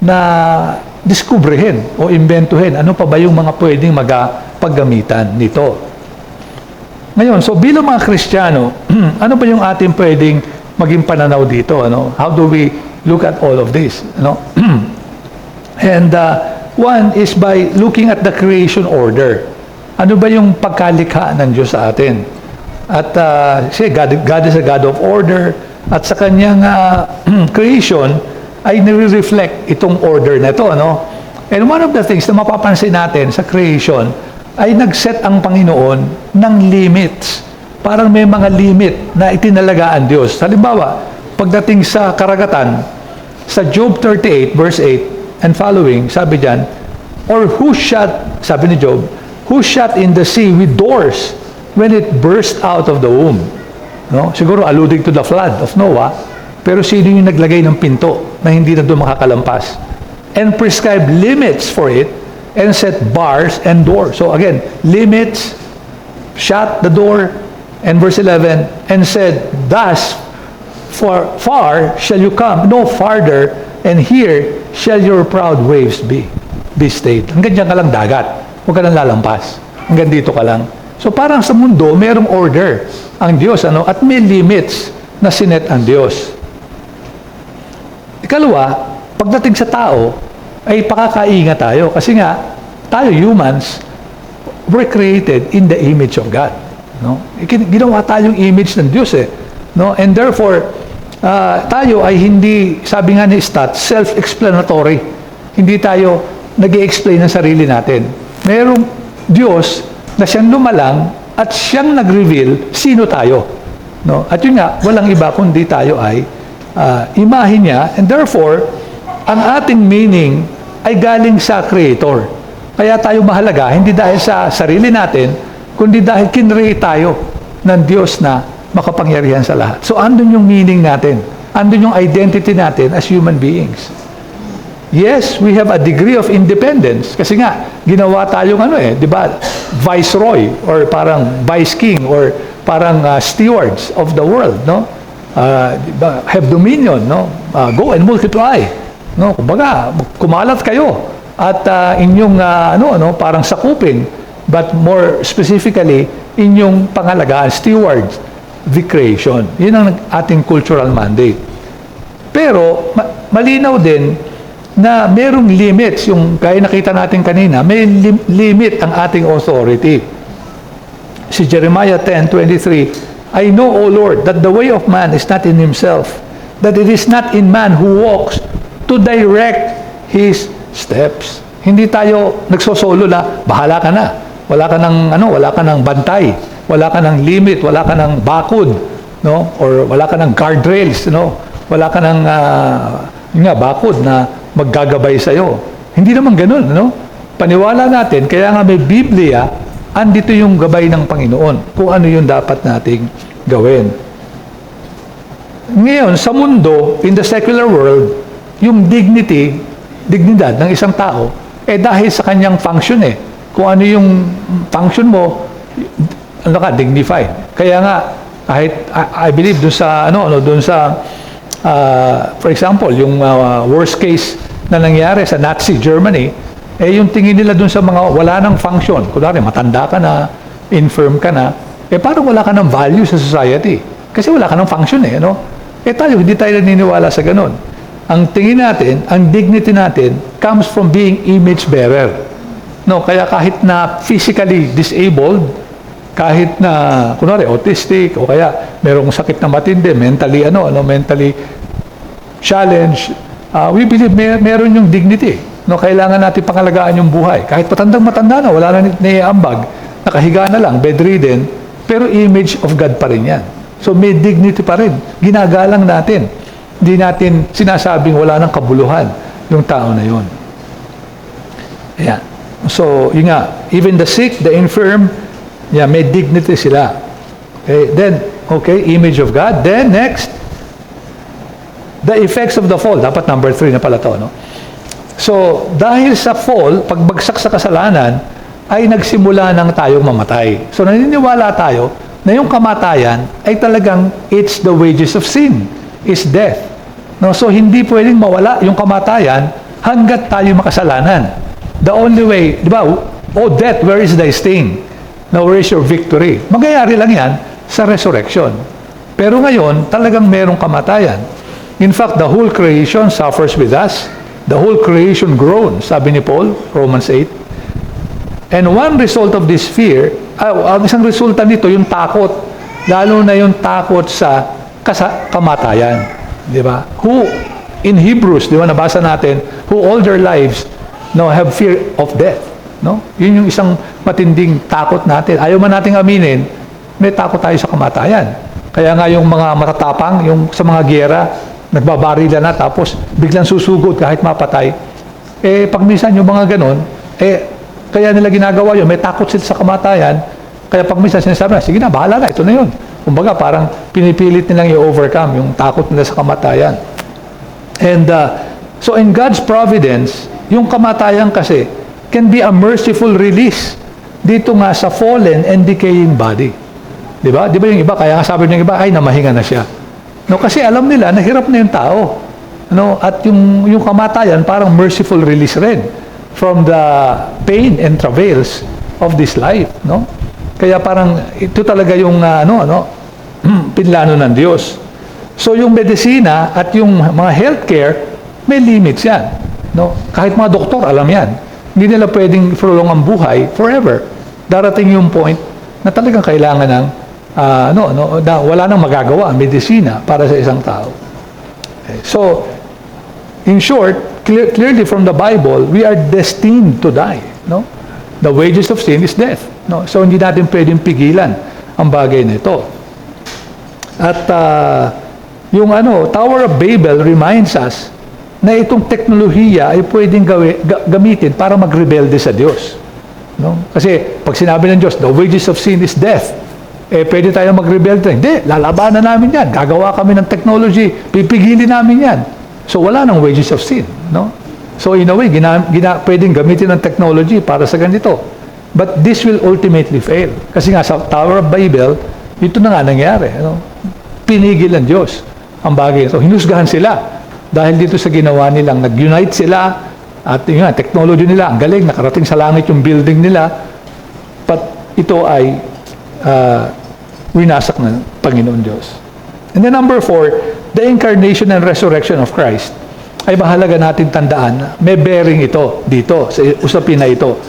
na diskubrehin o imbentuhin ano pa ba yung mga pwedeng paggamitan nito. Ngayon, so bilang mga Kristiyano, ano ba yung ating pwedeng maging pananaw dito? Ano? How do we look at all of this? Ano? And one is by looking at the creation order. Ano ba yung pagkalikha ng Diyos sa atin? At God is a God of order. At sa kanyang creation ay nire-reflect itong order na ito. Ano? And one of the things na mapapansin natin sa creation ay nag-set ang Panginoon ng limits. Parang may mga limit na itinalagaan Diyos. Halimbawa, pagdating sa karagatan, sa Job 38 verse 8 and following, sabi diyan, or who shut, sabi ni Job, who shut in the sea with doors when it burst out of the womb? No? Siguro alluding to the flood of Noah, pero sino yung naglagay ng pinto na hindi na doon makakalampas? And prescribe limits for it and set bars and doors. So again, limits, shut the door, and verse 11, and said, thus far shall you come, no farther, and here shall your proud waves be stayed. Hanggang dyan ka lang dagat. Huwag ka lang lalampas. Hanggang dito ka lang. So parang sa mundo, mayroong order ang Diyos, at may limits na sinet ang Diyos. Ikalawa, pagdating sa tao, ay pakakaingat tayo. Kasi nga, tayo humans, we're created in the image of God. No? Ginawa tayong image ng Diyos no? And therefore, tayo ay hindi, sabi nga ni Stott, self-explanatory. Hindi tayo nag-i-explain ng sarili natin. Mayroong Diyos na siyang lumalang at siyang nag-reveal sino tayo. No? At yun nga, walang iba kundi tayo ay imahe niya, and therefore, ang ating meaning ay galing sa Creator. Kaya tayo mahalaga, hindi dahil sa sarili natin, kundi dahil kinreate tayo ng Diyos na makapangyarihan sa lahat. So, andun yung meaning natin. Andun yung identity natin as human beings. Yes, we have a degree of independence. Kasi nga, ginawa tayong di ba, viceroy, or parang vice king, or parang stewards of the world, no? Have dominion, no? Go and multiply. No, kumbaga, kumalat kayo at inyong parang sakupin, but more specifically inyong pangalagaan, stewards the creation. Yun ang ating cultural mandate. Pero malinaw din na merong limits, yung kaya nakita natin kanina, may limit ang ating authority. Si Jeremiah 10:23, I know, O Lord, that the way of man is not in himself, that it is not in man who walks to direct his steps. Hindi tayo nagsosolo na, bahala ka na. Wala ka ng bantay, wala ka ng limit, wala ka ng bakod, no? Or wala ka ng guardrails, no? Wala ka ng bakod na maggagabay sa iyo. Hindi naman ganoon, no? Paniwala natin, kaya nga may Biblia, andito yung gabay ng Panginoon kung ano yung dapat nating gawin. Ngayon, sa mundo, in the secular world, yung dignidad ng isang tao, dahil sa kanyang function Kung ano yung function mo, dignified. Kaya nga, kahit, I believe, for example, yung worst case na nangyari sa Nazi Germany, yung tingin nila dun sa mga wala ng function. Kunwari, matanda ka na, infirm ka na, parang wala ka ng value sa society. Kasi wala ka ng function tayo, hindi tayo naniniwala sa ganun. Ang tingin natin, ang dignity natin, comes from being image bearer. Kaya kahit na physically disabled, kahit na, kunwari, autistic, o kaya merong sakit na matindi, mentally challenged, we believe meron yung dignity. Kailangan natin pangalagaan yung buhay. Kahit matanda na, wala na naiambag, nakahiga na lang, bedridden, pero image of God pa rin yan. So may dignity pa rin. Ginagalang natin. Hindi natin sinasabing wala ng kabuluhan yung tao na yun. Ayan. So, yun nga, even the sick, the infirm, may dignity sila. Image of God. Then, next, the effects of the fall. Dapat number 3 na pala to, no? So, dahil sa fall, pagbagsak sa kasalanan, ay nagsimula nang tayong mamatay. So, naniniwala tayo na yung kamatayan ay talagang it's the wages of sin, is death. So, hindi pwedeng mawala yung kamatayan hanggat tayo makasalanan. The only way, di ba, death, where is thy sting? Now, where is your victory? Magyayari lang yan sa resurrection. Pero ngayon, talagang merong kamatayan. In fact, the whole creation suffers with us. The whole creation groans, sabi ni Paul, Romans 8. And one result of this fear, ang isang resulta nito, yung takot. Lalo na yung takot sa kamatayan. Di ba? Who, in Hebrews, di ba, nabasa natin, who all their lives have fear of death. Yun yung isang matinding takot natin. Ayaw man nating aminin, may takot tayo sa kamatayan. Kaya nga yung mga matatapang, yung sa mga giyera, nagbabarila na tapos biglang susugod kahit mapatay. Pag minsan yung mga ganon, kaya nila ginagawa yun, may takot sila sa kamatayan. Kaya pag minsan sinasabi na, sige na, bahala na, ito na yun. Kumbaga, parang pinipilit nilang i-overcome yung takot nila sa kamatayan. And so in God's providence, yung kamatayan kasi can be a merciful release dito nga sa fallen and decaying body. Di ba? Di ba yung iba, kaya sabi ng iba, ay namahinga na siya. Kasi alam nila, nahirap na yung tao. At yung kamatayan, parang merciful release rin from the pain and travails of this life. Kaya parang ito talaga yung pinlano ng Diyos. So yung medisina at yung mga healthcare, may limits yan. Kahit mga doktor, alam yan. Hindi nila pwedeng prolong ang buhay forever. Darating yung point na talagang kailangan ng wala nang magagawa ang medisina para sa isang tao. So, in short, clearly from the Bible, we are destined to die. The wages of sin is death. So, hindi natin pwedeng pigilan ang bagay na ito. At yung Tower of Babel reminds us na itong teknolohiya ay pwedeng gamitin para magrebelde sa Diyos. Kasi pag sinabi ng Diyos, the wages of sin is death, pwede tayo magrebelde. Hindi, lalabanan namin yan. Gagawa kami ng technology, pipigilin namin yan. So wala nang wages of sin. So in a way, pwedeng gamitin ng technology para sa ganito. But this will ultimately fail. Kasi nga sa Tower of Babel, ito na nga nangyari. Pinigil ng Diyos ang bagay. So hinusgahan sila. Dahil dito sa ginawa nilang, nag-unite sila, at yung technology nila, ang galing, nakarating sa langit yung building nila, but ito ay winasak ng Panginoon Diyos. And then number 4, the incarnation and resurrection of Christ, ay mahalaga natin tandaan, may bearing ito dito, sa usapin na ito.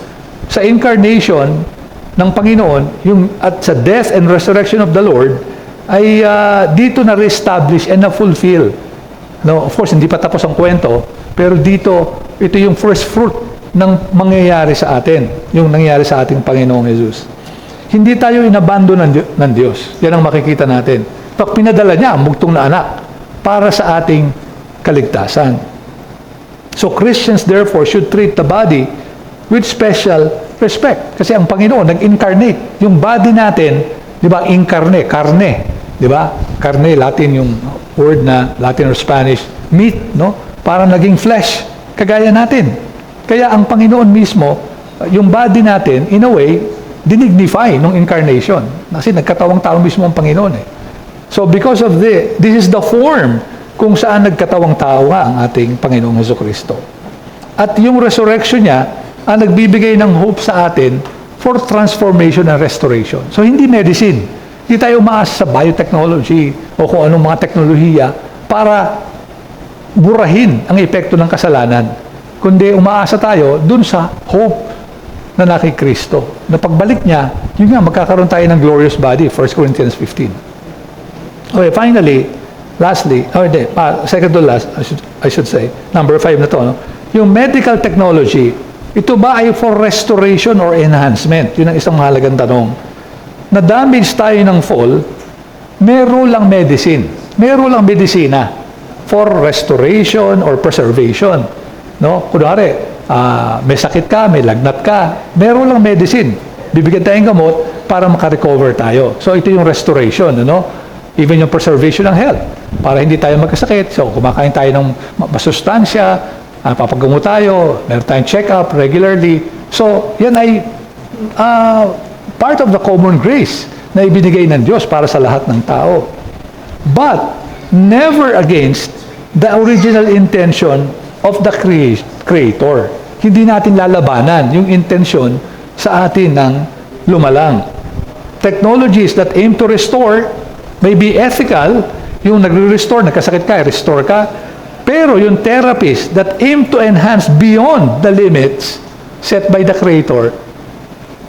Sa incarnation ng Panginoon, at sa death and resurrection of the Lord, ay dito na re-establish and na-fulfill No, of course, hindi pa tapos ang kwento, pero dito, ito yung first fruit ng mangyayari sa atin, yung nangyayari sa ating Panginoong Jesus. Hindi tayo inabandon ng Diyos. Yan ang makikita natin. Pag pinadala niya ang mugtong na anak para sa ating kaligtasan. So Christians therefore should treat the body with special respect. Kasi ang Panginoon nag-incarnate. Yung body natin, di ba, incarne, karne. Di ba? Karne, Latin yung word na Latin or Spanish, meat, no? Parang naging flesh, kagaya natin. Kaya ang Panginoon mismo, yung body natin, in a way, dinignify nung incarnation. Kasi nagkatawang tao mismo ang Panginoon eh. So because of this is the form kung saan nagkatawang tao nga ang ating Panginoong Jesucristo. At yung resurrection niya, ang nagbibigay ng hope sa atin for transformation and restoration. So hindi medicine. Hindi tayo umaasa sa biotechnology o kung anong mga teknolohiya para burahin ang epekto ng kasalanan. Kundi umaasa tayo dun sa hope na naki Kristo. Na pagbalik niya, yun nga, magkakaroon tayo ng glorious body, 1 Corinthians 15. Okay, finally, lastly, second to last, I should say, number 5 na to, no? Yung medical technology, ito ba ay for restoration or enhancement? Yun ang isang mahalagang tanong. Na-damage tayo ng fall, meron lang medicine. Meron lang medisina for restoration or preservation. No? Kunwari, may sakit ka, may lagnat ka, meron lang medicine. Bibigyan tayong gamot para makarecover tayo. So, ito yung restoration, ano? Even yung preservation ng health. Para hindi tayo magkasakit. So, kumakain tayo ng masustansya, papagamot tayo, meron tayong check-up regularly. So, yan ay part of the common grace na ibinigay ng Diyos para sa lahat ng tao. But, never against the original intention of the Creator. Hindi natin lalabanan yung intensyon sa atin ng lumalang. Technologies that aim to restore may be ethical, yung nagre-restore, nagkasakit ka, restore ka, pero yung therapies that aim to enhance beyond the limits set by the Creator,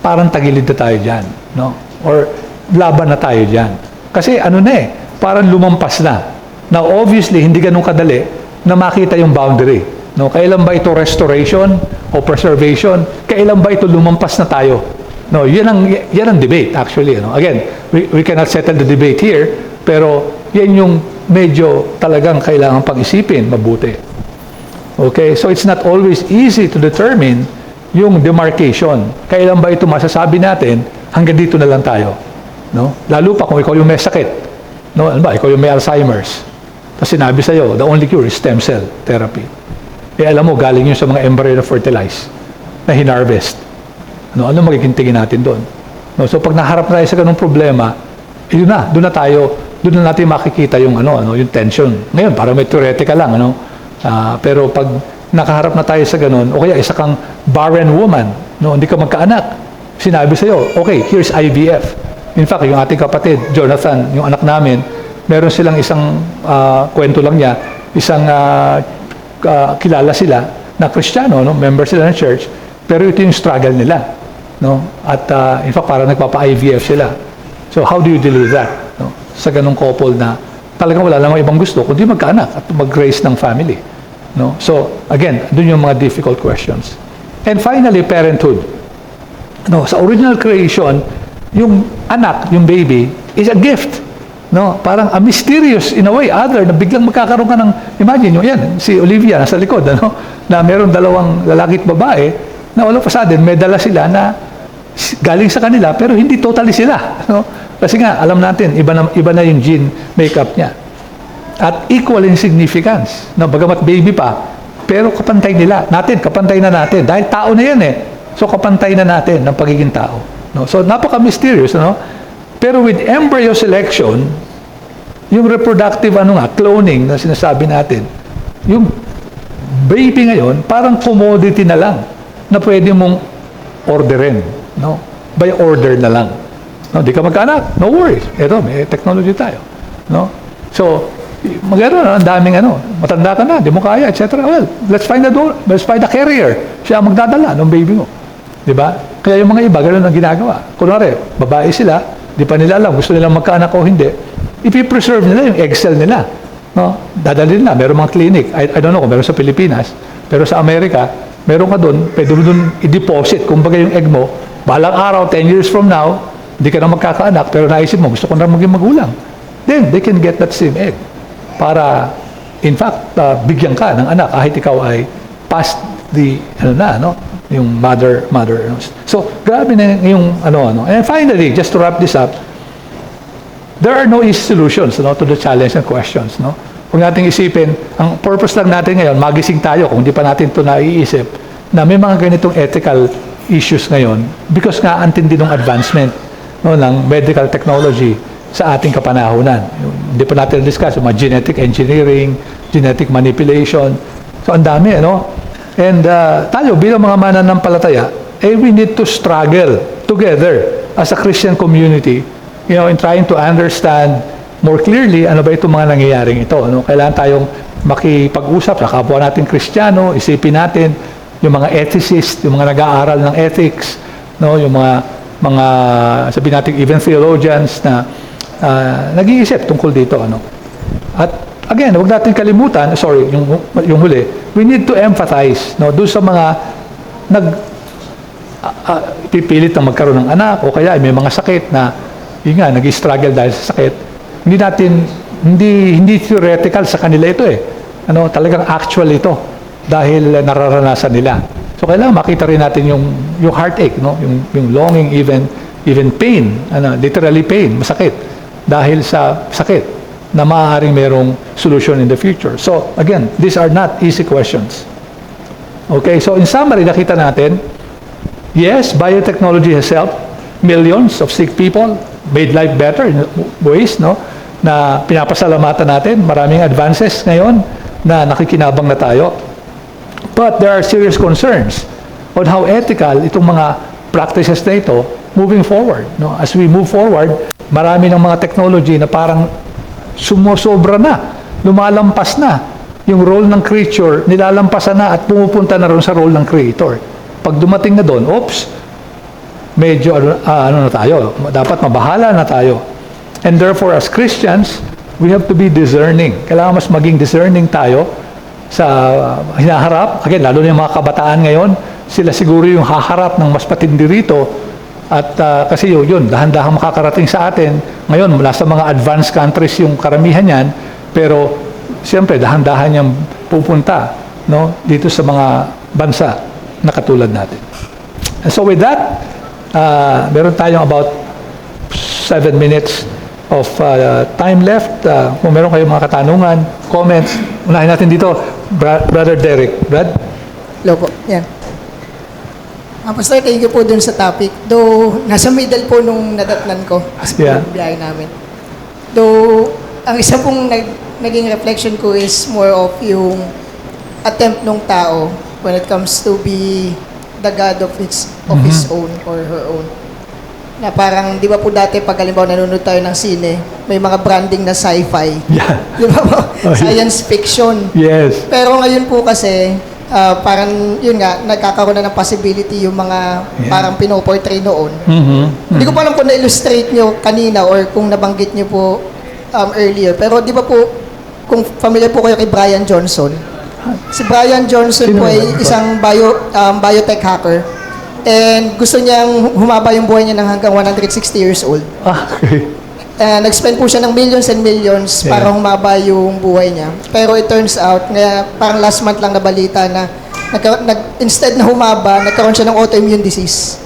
parang tagilid na tayo dyan, no? Or laban na tayo dyan. Kasi ano na eh, parang lumampas na. Now, obviously, hindi ganun kadali na makita yung boundary. No? Kailan ba ito restoration o preservation? Kailan ba ito lumampas na tayo? No, yan ang debate actually. No? Again, we cannot settle the debate here, pero yan yung medyo talagang kailangan pag-isipin mabuti. Okay, so it's not always easy to determine yung demarcation. Kailan ba ito masasabi natin, hanggang dito na lang tayo. No? Lalo pa kung ikaw yung may sakit. No? Ano ba, ikaw yung may Alzheimer's. Tapos sinabi sa'yo, the only cure is stem cell therapy. Eh alam mo, galing yun sa mga embryo na fertilized, na hinarvest. Ano magiging tingin natin doon? No? So pag naharap tayo sa ganung problema, yun na, doon na natin makikita yung yung tension. Ngayon, parang may theoretical lang, pero pag nakaharap na tayo sa ganun, o kaya isa kang barren woman, no, hindi ka magkaanak, sinabi sa'yo, okay, here's IVF. In fact, yung ating kapatid, Jonathan, yung anak namin, meron silang isang kwento lang niya, isang kilala sila na Kristiyano, no, member sila ng church, pero ito yung struggle nila. No? At in fact, parang nagpapa-IVF sila. So, how do you deal with that? No? Sa ganung couple na talagang wala namang ibang gusto, kundi magkaanak at mag-raise ng family. No? So, again, dun yung mga difficult questions. And finally, parenthood. No, sa original creation, yung anak, yung baby, is a gift. No? Parang a mysterious, in a way, other, na biglang magkakaroon ka ng, imagine nyo, yan, si Olivia, nasa likod, na meron dalawang lalaki at babae, na all of a sudden, may dala sila na galing sa kanila, pero hindi totally sila. No? Kasi nga, alam natin, iba na yung gene makeup niya. At equal in significance. No? Bagamat baby pa, pero kapantay nila. Kapantay na natin. Dahil tao na yan eh. So, kapantay na natin ng pagiging tao. No? So, napaka-mysterious. No? Pero with embryo selection, yung reproductive cloning na sinasabi natin, yung baby ngayon, parang commodity na lang na pwede mong orderin. No? By order na lang. No? Di ka magkaanak, no worries. Ito, may technology tayo. No? So, ang daming matanda ka na, di mo kaya, etc. Well, let's find a carrier. Siya ang magdadala ng baby mo. Di ba? Kaya yung mga iba, ganoon ang ginagawa. Kunwari, babae sila, di pa nila alam, gusto nilang magkaanak o hindi, ipipreserve nila yung egg cell nila. No? Dadalhin na, meron mga clinic. I don't know kung meron sa Pilipinas, pero sa Amerika, meron ka doon, pwede mo doon i-deposit, kumbaga yung egg mo, balang araw, 10 years from now, hindi ka na magkakaanak, pero naisip mo, gusto ko na maging magulang. Then, they can get that same egg. Para, in fact, bigyan ka ng anak, kahit ikaw ay past the, yung mother. So, grabe na yung, And finally, just to wrap this up, there are no easy solutions to the challenge and questions. Huwag natin isipin, ang purpose lang natin ngayon, magising tayo kung hindi pa natin ito naiisip, na may mga ganitong ethical issues ngayon because nga antindi ng advancement ng medical technology sa ating kapanahunan. Hindi pa natin discuss yung mga genetic engineering, genetic manipulation. So, ang dami, And tayo, bilang mga mananampalataya, we need to struggle together as a Christian community, in trying to understand more clearly ano ba itong mga nangyayaring ito. Kailangan tayong makipag-usap sa kapwa natin Kristiyano, isipin natin yung mga ethicists, yung mga nag-aaral ng ethics, yung mga sabihin natin even theologians na nag-iisip tungkol dito. At again, huwag natin kalimutan, yung huli, we need to empathize doon sa mga pipilit na magkaroon ng anak o kaya may mga sakit na nag-struggle dahil sa sakit. Hindi theoretical sa kanila ito talagang actual ito dahil nararanasan nila. So kailangan makita rin natin yung heartache, yung longing, even pain, literally pain, masakit dahil sa sakit na maaaring merong solution in the future. So again, these are not easy questions. Okay, so in summary, nakita natin, yes, biotechnology has helped millions of sick people, made life better in ways, na pinapasalamatan natin. Maraming advances ngayon na nakikinabang na tayo. But there are serious concerns on how ethical itong mga practices na ito moving forward. As we move forward, marami ng mga technology na parang sumusobra na, lumalampas na yung role ng creature, nilalampasan na at pumupunta na rin sa role ng creator. Pag dumating na doon, medyo na tayo, dapat mabahala na tayo. And therefore, as Christians, we have to be discerning. Kailangan mas maging discerning tayo sa hinaharap. Again, lalo na yung mga kabataan ngayon, sila siguro yung haharap ng mas patindi rito. At kasi yun, dahan-dahan makakarating sa atin. Ngayon, mula sa mga advanced countries yung karamihan yan, pero siyempre, dahan-dahan yung pupunta dito sa mga bansa na katulad natin. And so with that, meron tayong about 7 minutes of time left. Kung meron kayong mga katanungan, comments, unahin natin dito, Brother Derek. Brad? Hello po. Yan. Pastor, thank you po dun sa topic. Though, nasa middle po nung nadatnan ko as biyahe namin. Though, ang isa pong naging reflection ko is more of yung attempt ng tao when it comes to be the God of his own or her own. Na parang, di ba po dati pag halimbawa nanonood tayo ng sine, may mga branding na sci-fi. Yeah. Di ba po? Science fiction. Yes. Pero ngayon po kasi, parang yun nga, nagkakaroon na ng possibility yung mga parang pinoportray noon. Hindi ko pa alam kung na-illustrate nyo kanina or kung nabanggit nyo po earlier. Pero di ba po, kung familiar po kayo kay Brian Johnson, si Brian Johnson po ay isang biotech hacker. And gusto niyang humaba yung buhay niya ng hanggang 160 years old. Okay. Nag-spend po siya ng millions and millions para humaba yung buhay niya. Pero it turns out, parang last month lang nabalita na instead na humaba, nagkaroon siya ng autoimmune disease.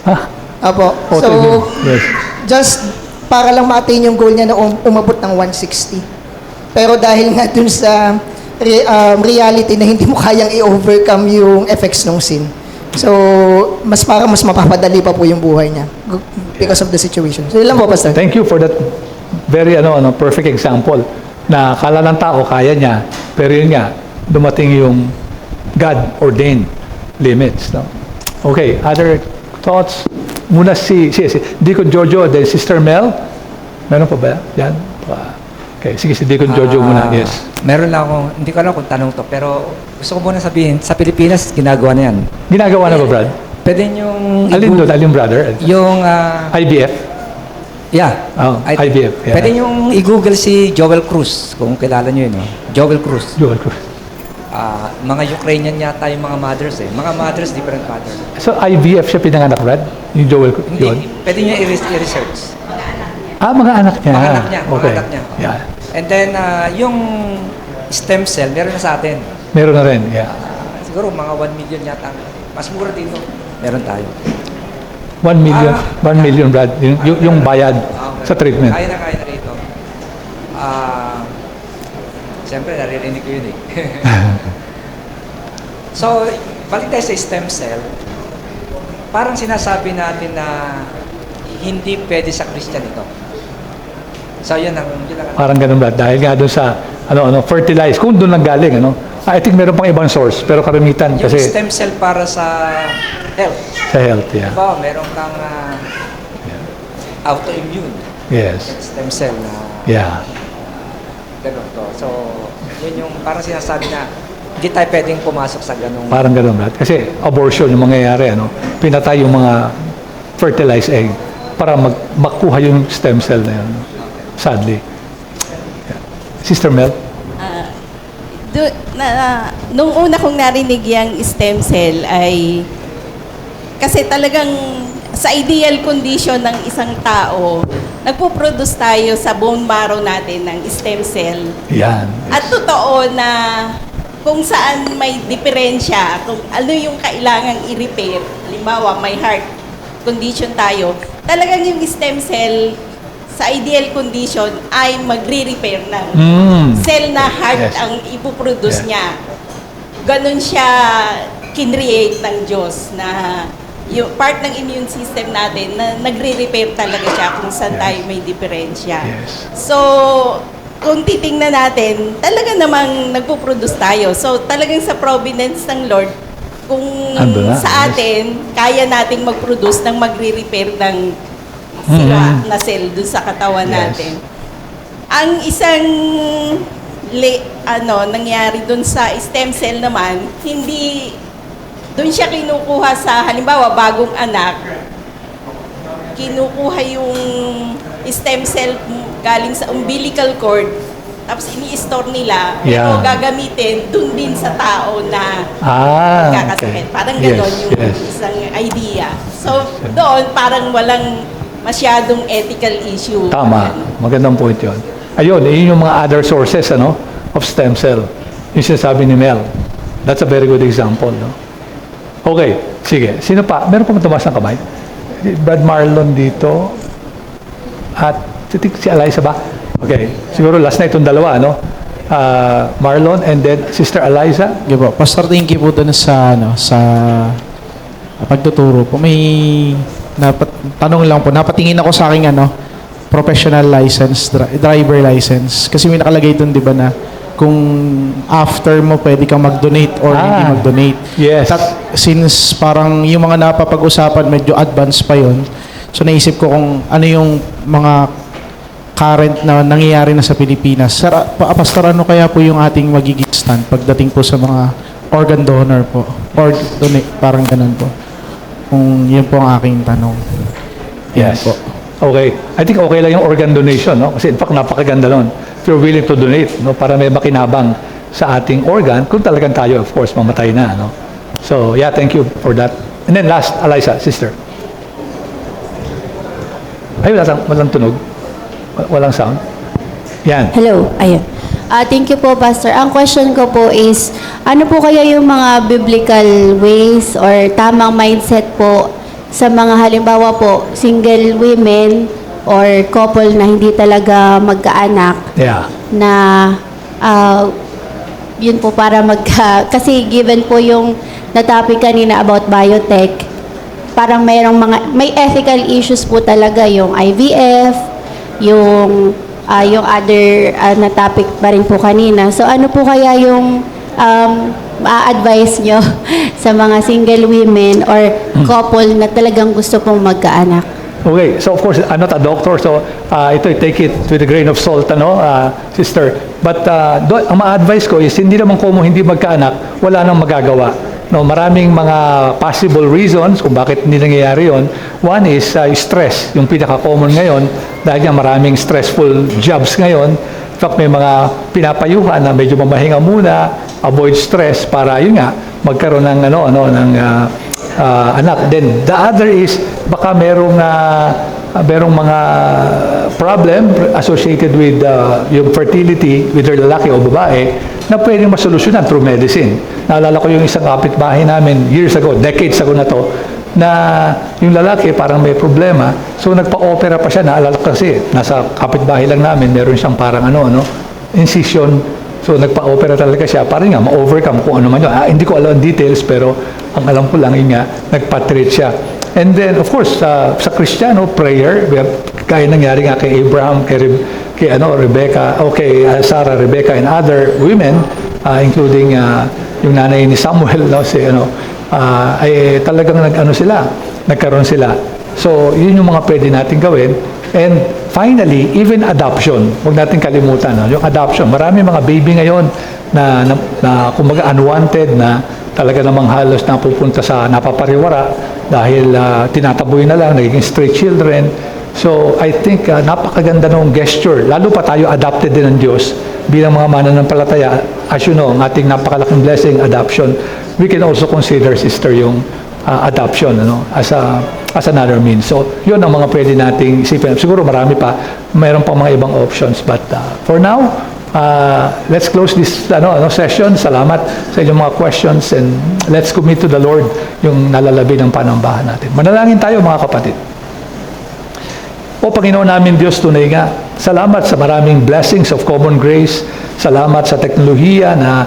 Apo. So, just para lang ma-attain yung goal niya na umabot ng 160. Pero dahil nga dun sa reality na hindi mo kayang i-overcome yung effects ng sin. So, mas mapapadali pa po yung buhay niya because of the situation. So, yun lang po, Pastor. Thank you for that very perfect example na akala ng tao kaya niya, pero yun nga, dumating yung God-ordained limits. Okay, other thoughts? Muna si Deacon Jojo, then Sister Mel. Meron pa ba yan? Okay, sige, si Deacon Jojo muna. Yes. Meron lang akong, hindi ko alam kung tanong to, pero gusto ko muna sabihin, sa Pilipinas, ginagawa na yan. Ginagawa na ba, Brad? Pwede yung... Alin doon? Alin, brother? Yung... IVF? Yeah. Oh, IVF, yeah. Pwede niyong i-google si Joel Cruz, kung kilala niyo yun. Joel Cruz. Joel Cruz. Mga Ukrainian yata yung mga mothers eh. Mga mothers, different fathers. So IVF siya pinanganak, Brad? Yung Joel Cruz? Yun? Hindi, pwede niyo i-research. Mga anak niya. Mga anak niya, mga Okay. anak niya. Yeah. And then, yung stem cell, meron na sa atin. Meron na rin, yeah. Siguro mga 1 million yata. Mas mura dito. Meron tayo. 1 million, 1 million, Brad, yung bayad Okay. sa treatment. Kaya na rito. Siyempre, naririnig ko yun eh. So, balik tayo sa stem cell. Parang sinasabi natin na hindi pwede sa Christian ito. So, yun ang... Parang ganun, Brad, dahil nga doon sa fertilize, kung doon lang galing, I think meron pang ibang source, pero karamitan Yung kasi stem cell para sa health. sa health, yeah. Diba, meron kang autoimmune Yes. stem cell na Yeah. gano'n to. So, yun yung parang sinasabi na hindi tayo pwedeng pumasok sa ganong... Parang ganun, Brad. Kasi abortion yung mangyayari, pinatay yung mga fertilized egg para makuha yung stem cell na yun. Sadly. Yeah. Sister Mel? Nung una kong narinig yung stem cell ay kasi talagang sa ideal condition ng isang tao, nagpo-produce tayo sa bone marrow natin ng stem cell. Yan. At totoo na kung saan may diferensya, kung ano yung kailangang i-repair, halimbawa may heart condition tayo, talagang yung stem cell sa ideal condition ay magre-repair ng cell na heart Yes. ang ipoproduce Yes. niya. Ganon siya kinreate ng Diyos na yung part ng immune system natin na nagre-repair talaga siya kung saan Yes. tayo may diferensya. Yes. So, kung titingnan natin, talaga namang nagpo-produce tayo. So, talagang sa providence ng Lord, kung Ando na, sa yes. atin, kaya nating mag-produce ng magre-repair ng sila na cell dun sa katawan Yes. natin. Ang isang nangyari dun sa stem cell naman, hindi dun siya kinukuha sa halimbawa bagong anak, kinukuha yung stem cell galing sa umbilical cord, tapos ini-store nila, pero Yeah. gagamitin dun din sa tao na Okay. kakasakit. Parang ganon yung Yes. isang idea. So, doon parang walang masyadong ethical issue. Tama. Magandang point yun. Ayun, yun yung mga other sources of stem cell. Yung sinasabi ni Mel. That's a very good example. Okay, sige. Sino pa? Meron pa tumaas ng kamay? Brad Marlon dito. At si Eliza ba? Okay. Siguro last na itong dalawa, Marlon and then Sister Eliza. Okay po. Pastor, thank you po dun sa, sa pagtuturo po. May tanong lang po. Napatingin ako sa aking professional license, driver license. Kasi may nakalagay dun, di ba, na kung after mo pwede kang mag-donate or hindi mag-donate. Yes. Since parang yung mga napapag-usapan medyo advanced pa yon, so naisip ko kung ano yung mga current na nangyayari na sa Pilipinas. Sir, Pastor, ano kaya po yung ating magiging stand pagdating po sa mga organ donor po? Or donate, parang ganun po. Kung yun po ang aking tanong. Yan Yes. po. Okay. I think okay lang yung organ donation, Kasi in fact, napakaganda nun. If you're willing to donate, para may makinabang sa ating organ, kung talagang tayo, of course, mamatay na, So, yeah, thank you for that. And then last, Eliza, sister. Ay, walang tunog. Walang sound. Yan. Hello, ayun. Thank you po, Pastor. Ang question ko po is, ano po kaya yung mga biblical ways or tamang mindset po sa mga halimbawa po, single women or couple na hindi talaga magkaanak Yeah. na yun po para kasi given po yung na-topic kanina about biotech, parang may ethical issues po talaga yung IVF, yung other na topic pa rin po kanina. So ano po kaya yung advice nyo sa mga single women or couple na talagang gusto pong magkaanak? Okay, so of course, I'm not a doctor, so ito, take it with a grain of salt, sister. But ang ma-advise ko is, hindi naman kung hindi magkaanak, wala nang magagawa. No, maraming mga possible reasons kung bakit hindi nangyayari yon. One is stress, yung pinaka-common ngayon dahil nga maraming stressful jobs ngayon. In fact, may mga pinapayuhan na medyo mamahinga muna, avoid stress para yun nga magkaroon ng anak. Then the other is baka merong mga problem associated with yung fertility with their lalaki o babae na pwedeng masolusyonan through medicine. Naalala ko yung isang kapitbahay namin years ago, decades ago na to, na yung lalaki parang may problema. So nagpa-opera pa siya, naalala ko kasi nasa kapitbahay lang namin, meron siyang parang incision. So nagpa-opera talaga siya para nga ma-overcome kung ano man yun. Hindi ko alam ang details pero ang alam ko lang yun nga, nagpa-treat siya. And then of course sa Kristiyano, prayer, kaya nangyari nga kay Abraham, kay Rebecca, Sarah, Rebecca and other women, including yung nanay ni Samuel, ay talagang nagkaroon sila. So yun yung mga pwede natin gawin. And finally, even adoption, huwag natin kalimutan, yung adoption. Marami mga baby ngayon na kumbaga unwanted na talaga namang halos napupunta sa napapariwara dahil tinataboy na lang, nagiging stray children. So I think napakaganda ng gesture. Lalo pa tayo adopted din ng Diyos bilang mga mananampalataya. As you know, ang ating napakalaking blessing, adoption. We can also consider, sister, yung adoption as another means. So, yun ang mga pwede nating isipin. Siguro marami pa, mayroon pang mga ibang options. But for now, let's close this session. Salamat sa inyong mga questions and let's commit to the Lord yung nalalabi ng panambahan natin. Manalangin tayo mga kapatid. O Panginoon namin Diyos, tunay nga, salamat sa maraming blessings of common grace. Salamat sa teknolohiya na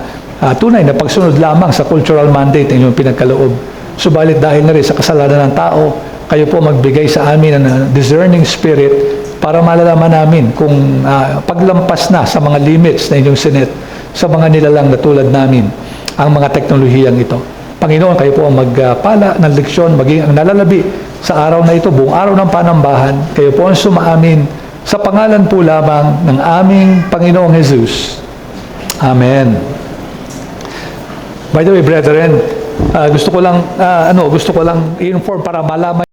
tunay na pagsunod lamang sa cultural mandate na inyong pinagkaloob. Subalit dahil na rin sa kasalanan ng tao, kayo po magbigay sa amin ng discerning spirit para malalaman namin kung paglampas na sa mga limits na inyong sinet sa mga nilalang na tulad namin ang mga teknolohiyang ito. Panginoon, kayo po ang magpala ng leksyon, maging ang nalalabi sa araw na ito, buong araw ng panambahan. Kayo po ang sumaamin sa pangalan po lamang ng aming Panginoong Jesus. Amen. By the way, brethren, gusto ko lang i-inform para malaman